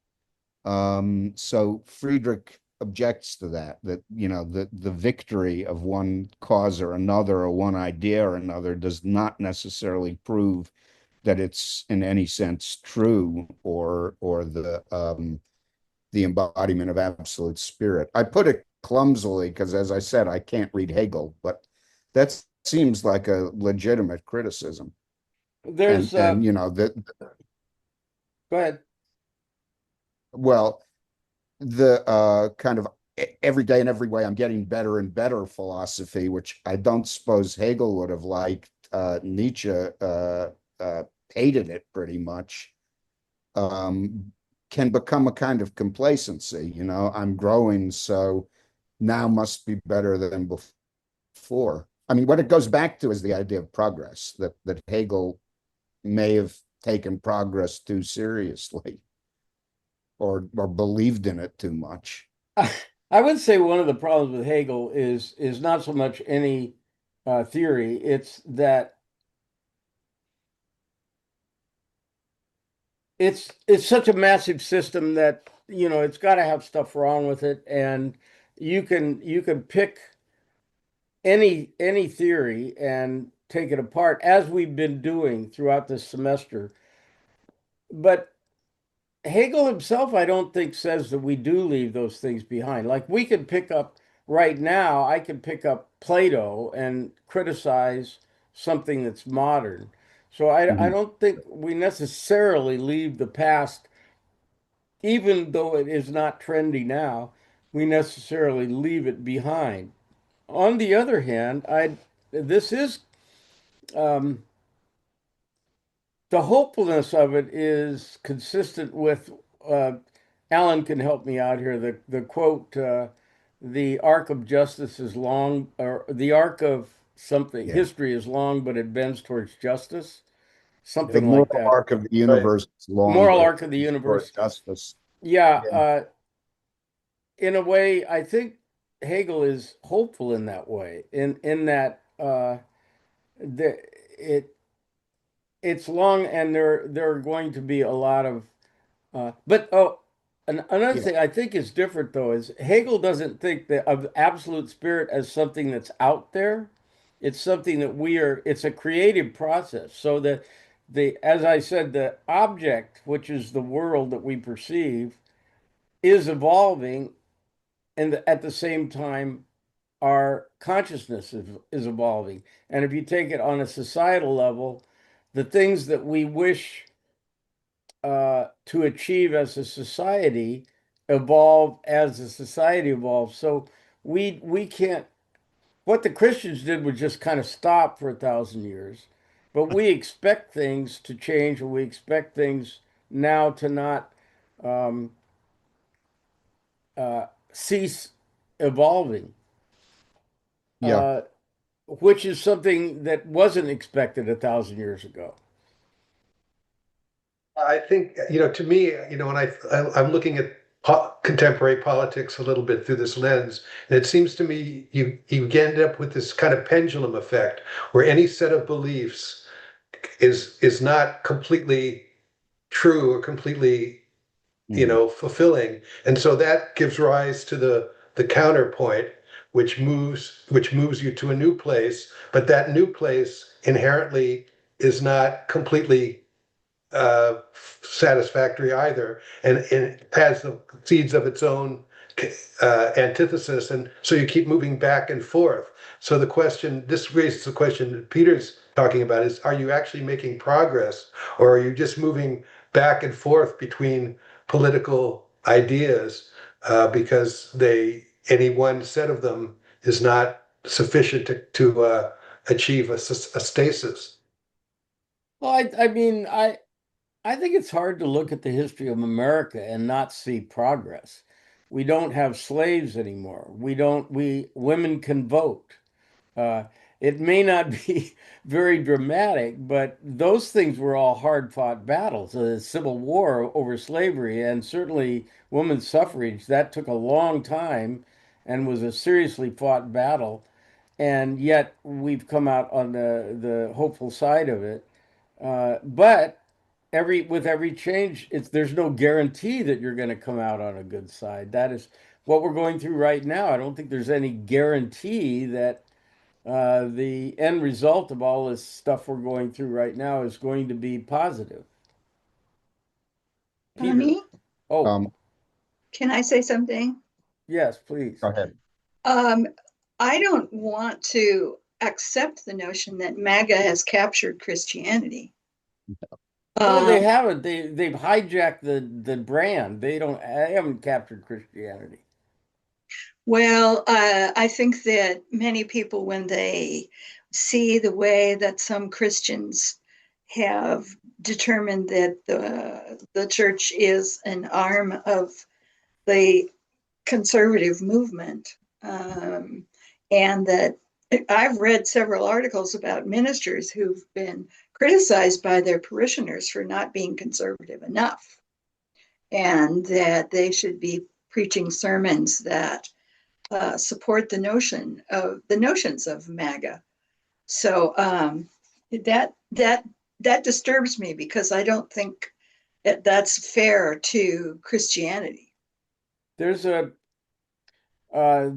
So Friedrich objects to that the victory of one cause or another, or one idea or another, does not necessarily prove that it's in any sense true or the embodiment of absolute spirit. I put it clumsily because, as I said, I can't read Hegel, but that seems like a legitimate criticism. There's And you know that go ahead. well, the kind of every day and every way I'm getting better and better philosophy, which I don't suppose Hegel would have liked. Nietzsche hated it pretty much. Um, can become a kind of complacency. I'm growing, so now must be better than before. I mean, what it goes back to is the idea of progress, that Hegel may have taken progress too seriously or believed in it too much. I would say one of the problems with Hegel is not so much any theory, it's that it's such a massive system that it's got to have stuff wrong with it, and you can pick any theory and take it apart as we've been doing throughout this semester. But Hegel himself, I don't think, says that we do leave those things behind. Like we could pick up right now, I could pick up Plato and criticize something that's modern. So I Mhm. don't think we necessarily leave the past, even though it is not trendy now, we necessarily leave it behind. On the other hand, this is um, the hopefulness of it is consistent with Alan can help me out here. The quote, the arc of justice is long, or the arc of something, Yeah. history is long, but it bends towards justice. The Something like moral that. arc of the Right. universe is long, Moral but it arc of the is toward universe. justice. Yeah, Yeah. in a way, I think Hegel is hopeful in that way, in that the it it's long and there are going to be a lot of but another Yeah. thing I think is different though is Hegel doesn't think that of absolute spirit as something that's out there. It's something that it's a creative process. So the as I said, the object, which is the world that we perceive, is evolving, and at the same time our consciousness is evolving. And if you take it on a societal level, the things that we wish to achieve as a society evolve as the society evolves. So we can't. What the Christians did was just kind of stop for 1,000 years, but we expect things to change, and we expect things now to not um, cease evolving. Yeah. Uh, which is something that wasn't expected 1,000 years ago. I think, to me, when I'm looking at contemporary politics a little bit through this lens, and it seems to me you end up with this kind of pendulum effect where any set of beliefs is not completely true or completely, Mhm. fulfilling. And so that gives rise to the counterpoint, which moves you to a new place, but that new place inherently is not completely satisfactory either, and it has the seeds of its own antithesis, and so you keep moving back and forth. So this raises the question that Peter's talking about is, are you actually making progress, or are you just moving back and forth between political ideas because any one set of them is not sufficient to achieve a stasis? Well, I mean, I think it's hard to look at the history of America and not see progress. We don't have slaves anymore. We women can vote. Uh, it may not be very dramatic, but those things were all hard-fought battles. The Civil War over slavery and certainly women's suffrage, that took a long time and was a seriously fought battle. And yet we've come out on the hopeful side of it. But with every change, there's no guarantee that you're going to come out on a good side. That is what we're going through right now. I don't think there's any guarantee that the end result of all this stuff we're going through right now is going to be positive. Peter. Tony, Oh, Um, can I say something? yes, please. Go ahead. Um, I don't want to accept the notion that MAGA has captured Christianity. No, they Um, haven't. They've hijacked the brand. They haven't captured Christianity. well, I think that many people, when they see the way that some Christians have determined that the church is an arm of the conservative movement, and that I've read several articles about ministers who've been criticized by their parishioners for not being conservative enough, and that they should be preaching sermons that support the notions of MAGA. So that disturbs me because I don't think that's fair to Christianity. There's a uh,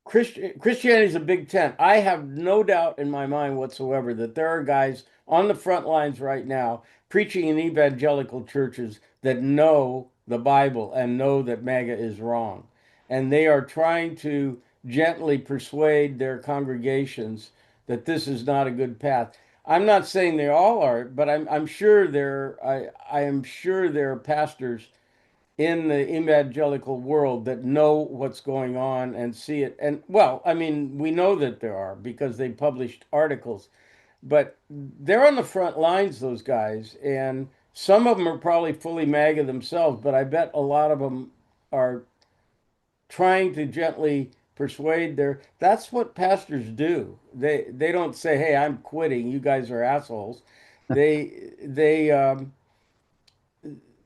Christianity is a big tent. I have no doubt in my mind whatsoever that there are guys on the front lines right now preaching in evangelical churches that know the Bible and know that MAGA is wrong. And they are trying to gently persuade their congregations that this is not a good path. I'm not saying they all are, but I'm sure I am sure there are pastors in the evangelical world that know what's going on and see it. And well, I mean, we know that there are because they published articles, but they're on the front lines, those guys. And some of them are probably fully MAGA themselves, but I bet a lot of them are trying to gently persuade that's what pastors do. They don't say, "Hey, I'm quitting. You guys are assholes." They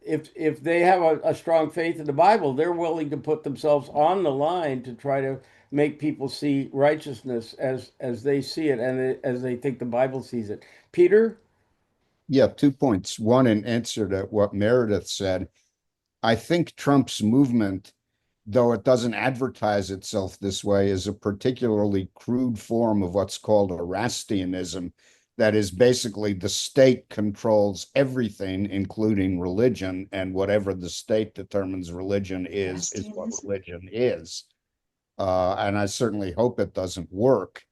if they have a strong faith in the Bible, they're willing to put themselves on the line to try to make people see righteousness as they see it and as they think the Bible sees it. Peter? Yeah, 2 points. One, in answer to what Meredith said, I think Trump's movement, though it doesn't advertise itself this way, is a particularly crude form of what's called Erastianism. That is basically the state controls everything, including religion, and whatever the state determines religion is what Erastianism. religion is. And I certainly hope it doesn't work.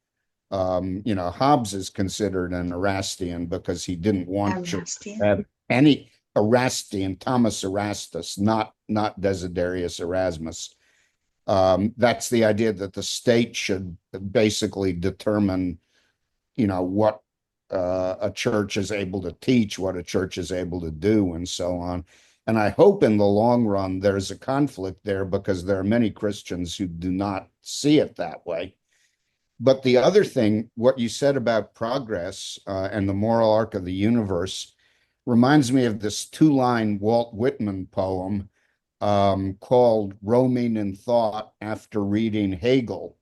Hobbes is considered an Erastian because he didn't want church to Erastian. have any Erastian, Thomas Erastus, not Desiderius Erasmus. That's the idea that the state should basically determine, what a church is able to teach, what a church is able to do, and so on. And I hope in the long run there's a conflict there because there are many Christians who do not see it that way. But the other thing, what you said about progress and the moral arc of the universe reminds me of this two-line Walt Whitman poem called Roaming in Thought after reading Hegel.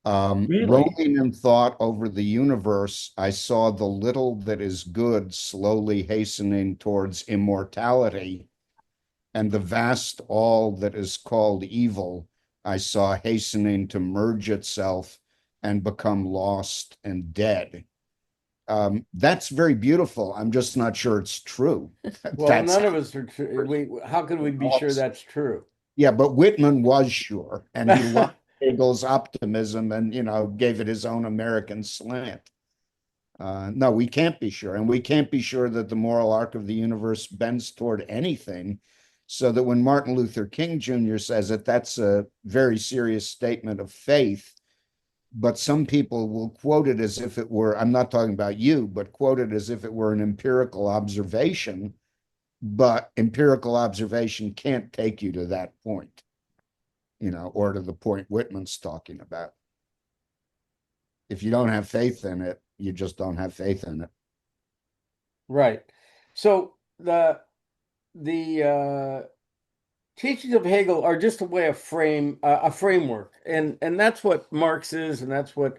Really? Roaming in thought over the universe, I saw the little that is good slowly hastening towards immortality, and the vast all that is called evil, I saw hastening to merge itself and become lost and dead. That's very beautiful. I'm just not sure it's true. Well, That's none of us are true. How can we be sure that's true? Yeah, but Whitman was sure, and he loved Hegel's optimism and, gave it his own American slant. No, we can't be sure. And we can't be sure that the moral arc of the universe bends toward anything. So that when Martin Luther King Jr. says it, that's a very serious statement of faith. But some people will quote it as if it were, I'm not talking about you, but quote it as if it were an empirical observation. But empirical observation can't take you to that point, or to the point Whitman's talking about. If you don't have faith in it, you just don't have faith in it. Right. So the teachings of Hegel are just a way of a framework, and that's what Marx is, and that's what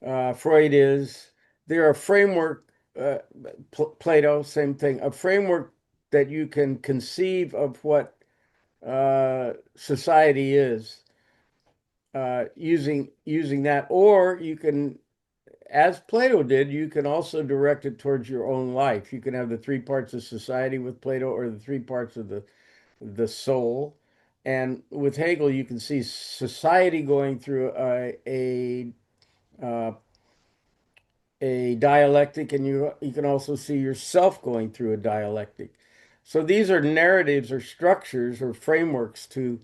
Freud is. They're a framework. Uh, Plato, same thing. A framework that you can conceive of what society is using that, or you can, as Plato did, you can also direct it towards your own life. You can have the three parts of society with Plato, or the three parts of the soul. And with Hegel, you can see society going through uh, a dialectic, and you can also see yourself going through a dialectic. So these are narratives or structures or frameworks to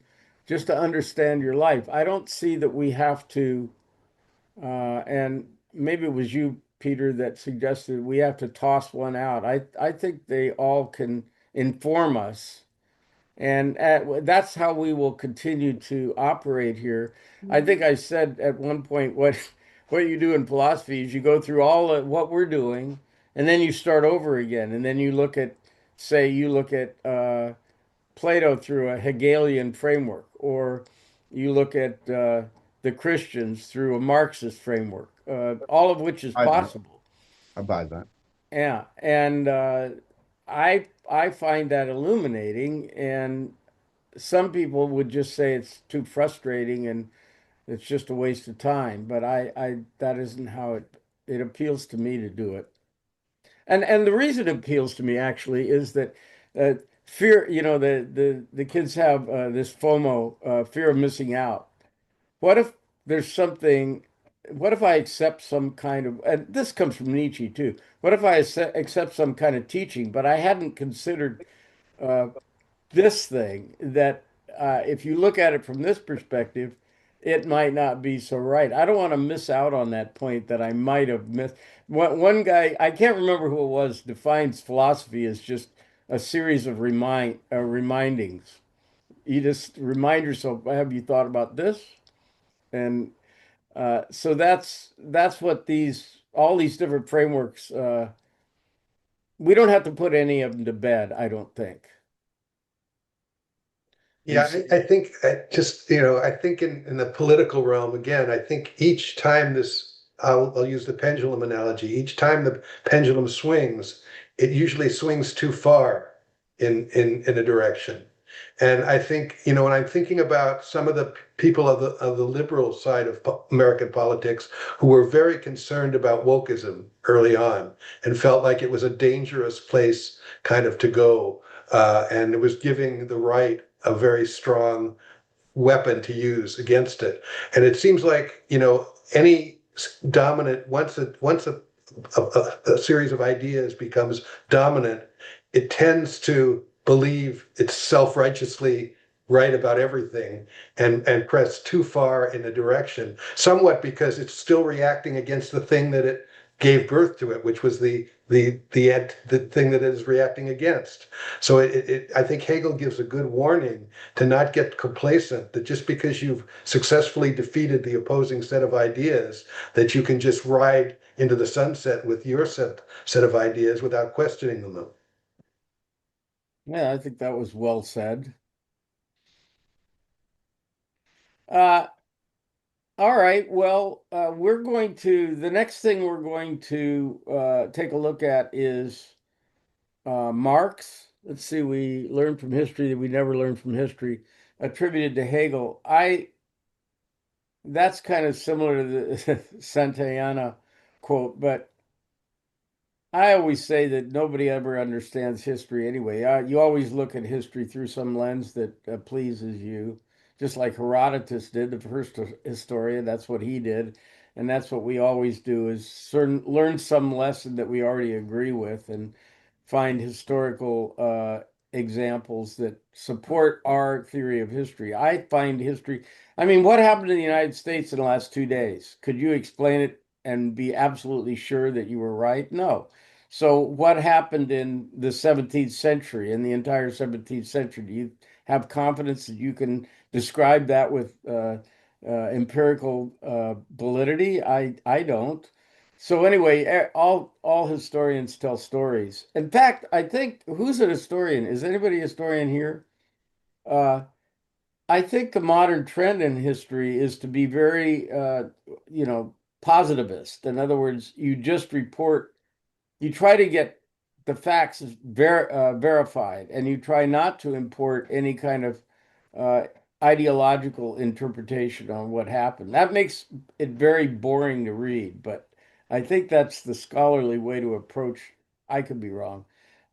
just to understand your life. I don't see that we have to, and maybe it was you, Peter, that suggested we have to toss one out. I think they all can inform us, and that's how we will continue to operate here. I think I said at one point what you do in philosophy is you go through all of what we're doing, and then you start over again, and then you look at, say, you look at Plato through a Hegelian framework, or you look at the Christians through a Marxist framework, all of which is possible. I buy that. Yeah, and I find that illuminating, and some people would just say it's too frustrating and it's just a waste of time. But I that isn't how it appeals to me to do it. And the reason it appeals to me actually is that uh, fear, the kids have this FOMO, fear of missing out. What if there's something, what if I accept some kind of, and this comes from Nietzsche too. What if I accept some kind of teaching, but I hadn't considered uh, this thing that if you look at it from this perspective, it might not be so right. I don't want to miss out on that point that I might have missed. One guy, I can't remember who it was, defines philosophy as just a series of remindings. You just remind yourself, have you thought about this? And so that's what these all these different frameworks. We don't have to put any of them to bed, I don't think. Yeah, I think I think in the political realm, again, I think each time I'll use the pendulum analogy, each time the pendulum swings, it usually swings too far in a direction. And I think, when I'm thinking about some of the people of the liberal side of American politics who were very concerned about wokeism early on and felt like it was a dangerous place kind of to go, and it was giving the right a very strong weapon to use against it. And it seems like, any dominant, once a series of ideas becomes dominant, it tends to believe it's self-righteously right about everything and press too far in a direction, somewhat because it's still reacting against the thing that it gave birth to it, which was the thing that it is reacting against. So I think Hegel gives a good warning to not get complacent, that just because you've successfully defeated the opposing set of ideas, that you can just ride into the sunset with your set of ideas without questioning them. Yeah, I think that was well said. Uh, all right. Well, the next thing we're going to take a look at is Marx. Let's see, we learned from history that we never learned from history, attributed to Hegel. That's kind of similar to the Santayana quote, but I always say that nobody ever understands history anyway. You always look at history through some lens that pleases you, just like Herodotus did, the first historian. That's what he did, and that's what we always do: is learn some lesson that we already agree with, and find historical examples that support our theory of history. I find history. I mean, what happened in the United States in the last 2 days? Could you explain it and be absolutely sure that you were right? No. So, what happened in the 17th century, in the entire 17th century? Do you have confidence that you can describe that with empirical validity? I don't. So anyway, all historians tell stories. In fact, I think who's a historian? Is anybody a historian here? Uh, I think the modern trend in history is to be very, positivist. In other words, you try to get the facts verified, and you try not to import any kind of uh, ideological interpretation on what happened. That makes it very boring to read, but I think that's the scholarly way to approach. I could be wrong.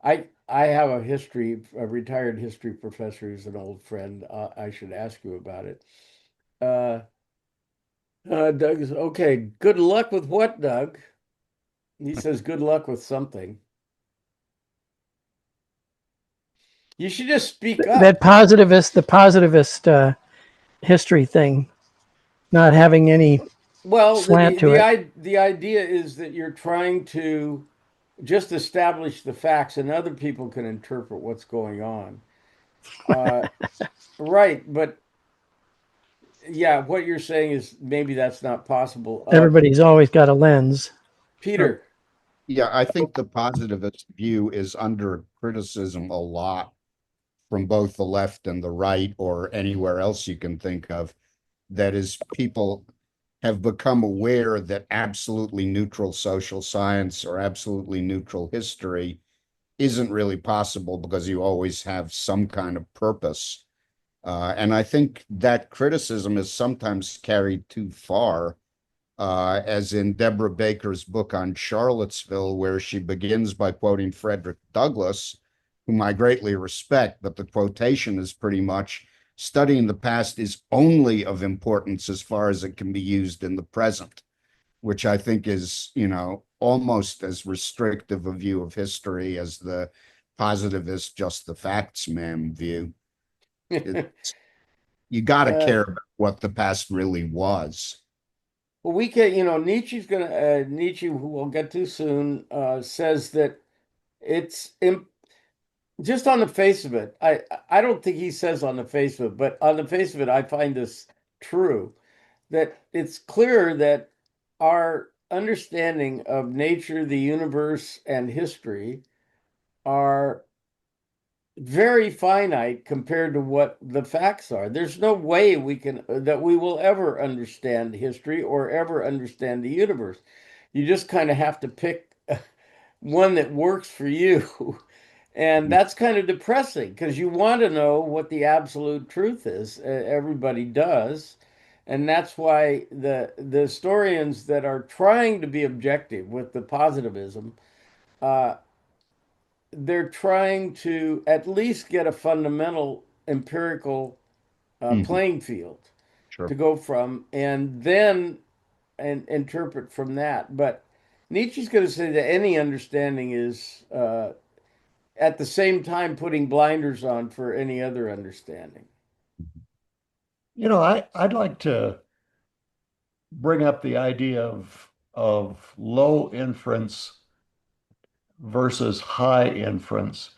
I have a retired history professor who's an old friend. I should ask you about it. Uh, Doug is okay. Good luck with what, Doug? He says good luck with something. You should just speak That up. positivist history thing, not having any Well, slant to it. the idea is that you're trying to just establish the facts, and other people can interpret what's going on. Uh, right, but yeah, what you're saying is maybe that's not possible. Everybody's always got a lens. Peter, Yeah, I think the positivist view is under criticism a lot from both the left and the right, or anywhere else you can think of. That is, people have become aware that absolutely neutral social science or absolutely neutral history isn't really possible because you always have some kind of purpose. And I think that criticism is sometimes carried too far, as in Deborah Baker's book on Charlottesville, where she begins by quoting Frederick Douglass, whom I greatly respect, but the quotation is pretty much studying the past is only of importance as far as it can be used in the present, which I think is, almost as restrictive a view of history as the positivist, just the facts, ma'am view. It's, you got to uh, care about what the past really was. well, we can, Nietzsche, who we'll get to soon, says that it's just on the face of it. I don't think he says on the face of it, but on the face of it, I find this true, that it's clear that our understanding of nature, the universe, and history are very finite compared to what the facts are. There's no way we will ever understand history or ever understand the universe. You just kind of have to pick one that works for you. And that's kind of depressing because you want to know what the absolute truth is. Everybody does. And that's why the historians that are trying to be objective with the positivism, uh, they're trying to at least get a fundamental empirical Mhm. playing field to Sure. go from, and then interpret from that. But Nietzsche's going to say that any understanding is at the same time putting blinders on for any other understanding. I'd like to bring up the idea of low inference versus high inference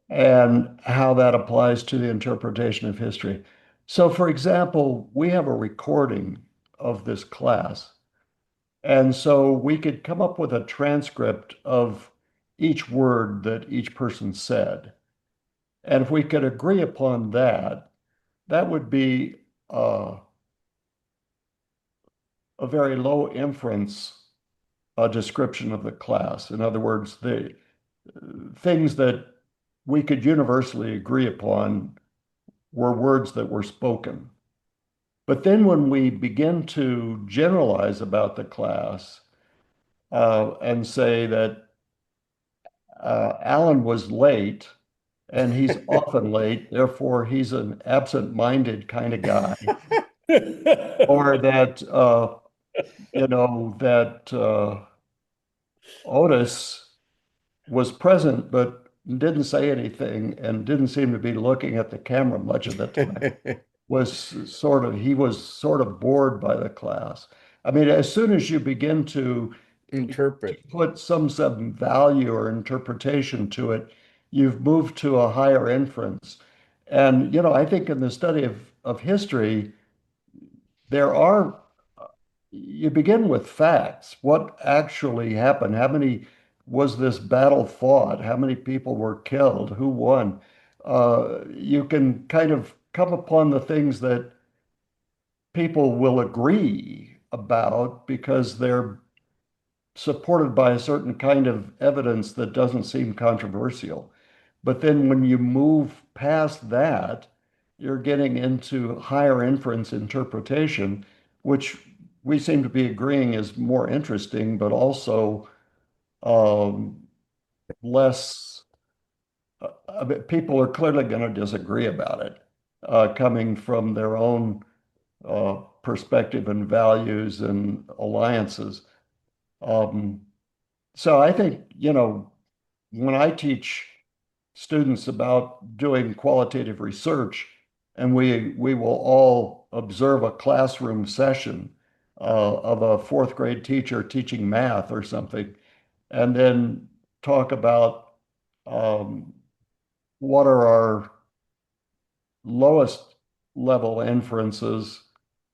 and how that applies to the interpretation of history. So, for example, we have a recording of this class, and so we could come up with a transcript of each word that each person said. And if we could agree upon that, that would be a very low inference description of the class. In other words, the things that we could universally agree upon were words that were spoken. But then when we begin to generalize about the class and say that Alan was late and he's often late, therefore he's an absent-minded kind of guy, or that that Otis was present but didn't say anything and didn't seem to be looking at the camera much of the time. He was sort of bored by the class. I mean, as soon as you begin to Interpret. put some value or interpretation to it, you've moved to a higher inference. And I think in the study of history, there are you begin with facts. What actually happened? How many was this battle fought? How many people were killed? Who won? You can kind of come upon the things that people will agree about because they're supported by a certain kind of evidence that doesn't seem controversial. But then when you move past that, you're getting into higher inference interpretation, which we seem to be agreeing is more interesting, but also um, less. People are clearly going to disagree about it, coming from their own perspective and values and alliances. Um, so I think, when I teach students about doing qualitative research, and we will all observe a classroom session of a fourth grade teacher teaching math or something, and then talk about um, what are our lowest level inferences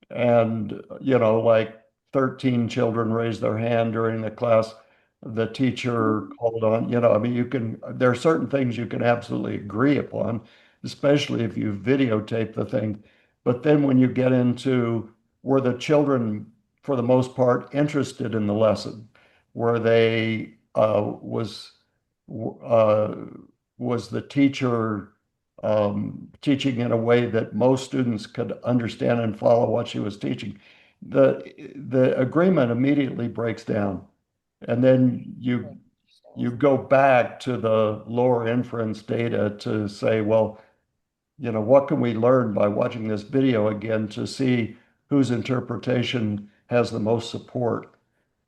and, like 13 children raised their hand during the class. The teacher called on, I mean, there are certain things you can absolutely agree upon, especially if you videotape the thing. But then when you get into were the children, for the most part, interested in the lesson? Were they, uh, was the teacher teaching in a way that most students could understand and follow what she was teaching? The agreement immediately breaks down, and then you go back to the lower inference data to say, well, what can we learn by watching this video again to see whose interpretation has the most support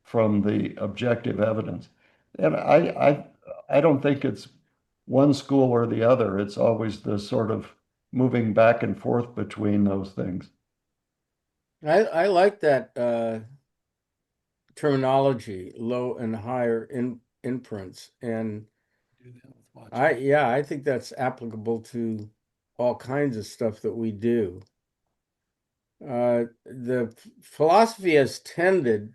from the objective evidence? And I don't think it's one school or the other. It's always the sort of moving back and forth between those things. I like that terminology, low and higher inference. And I think that's applicable to all kinds of stuff that we do. The philosophy has tended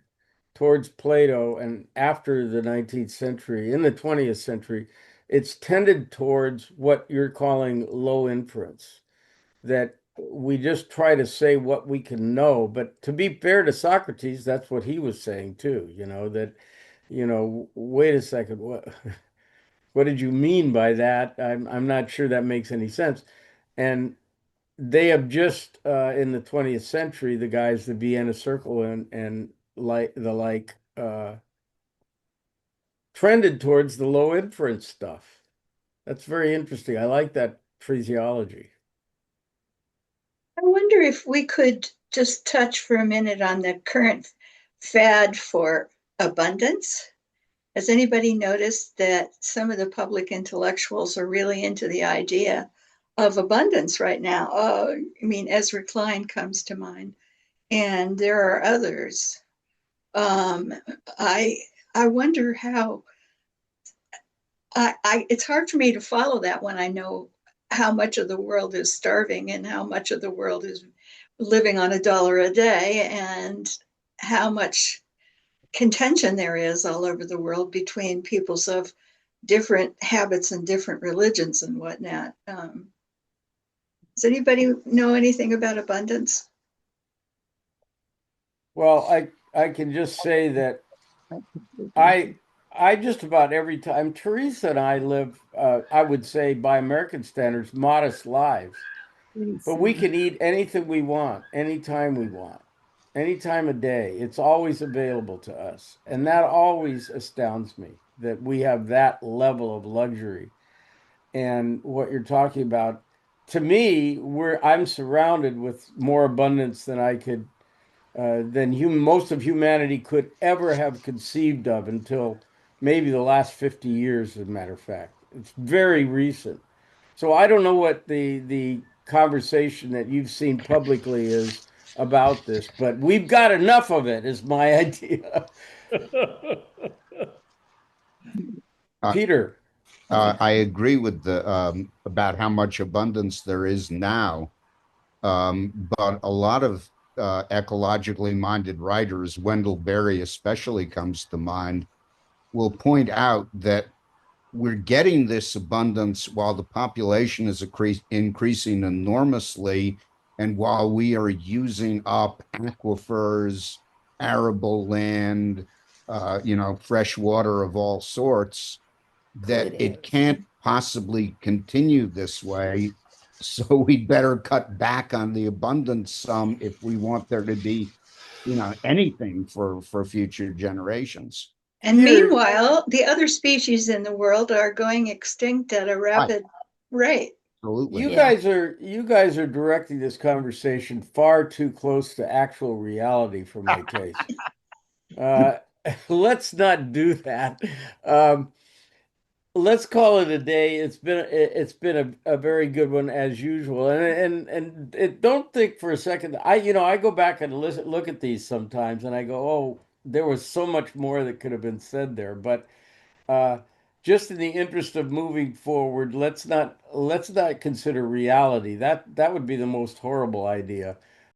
towards Plato and after the 19th century, in the 20th century, it's tended towards what you're calling low inference, that we just try to say what we can know. But to be fair to Socrates, that's what he was saying too, that, wait a second, what did you mean by that? I'm not sure that makes any sense. And they have just in the 20th century, the guys, the Vienna Circle and trended towards the low inference stuff. That's very interesting. I like that phraseology. I wonder if we could just touch for a minute on the current fad for abundance. Has anybody noticed that some of the public intellectuals are really into the idea of abundance right now? I mean, Ezra Klein comes to mind, and there are others. Um, I I wonder how. It's hard for me to follow that when I know how much of the world is starving and how much of the world is living on $1 a day, and how much contention there is all over the world between peoples of different habits and different religions and whatnot. Does anybody know anything about abundance? Well, I can just say that I I just about every time Teresa and I live, I would say by American standards, modest lives. But we can eat anything we want, anytime we want, any time of day. It's always available to us. And that always astounds me that we have that level of luxury. And what you're talking about, to me, I'm surrounded with more abundance than I could most of humanity could ever have conceived of until maybe the last 50 years, as a matter of fact. It's very recent. So I don't know what the conversation that you've seen publicly is about this, but we've got enough of it, is my idea. Uh, Peter. I agree with the about how much abundance there is now, but a lot of ecologically minded writers, Wendell Berry especially comes to mind, will point out that we're getting this abundance while the population is increasing enormously, and while we are using up aquifers, arable land, fresh water of all sorts, that It it is. can't possibly continue this way. So we'd better cut back on the abundance some if we want there to be, anything for future generations. And Peter, meanwhile, the other species in the world are going extinct at a Right. rapid rate. Absolutely. Yeah. you guys are directing this conversation far too close to actual reality for my taste. Uh, let's not do that. Um, let's call it a day. It's been a very good one as usual. Don't think for a second. I go back and look at these sometimes, and I go, oh, there was so much more that could have been said there. But uh, just in the interest of moving forward, let's not consider reality. That would be the most horrible idea.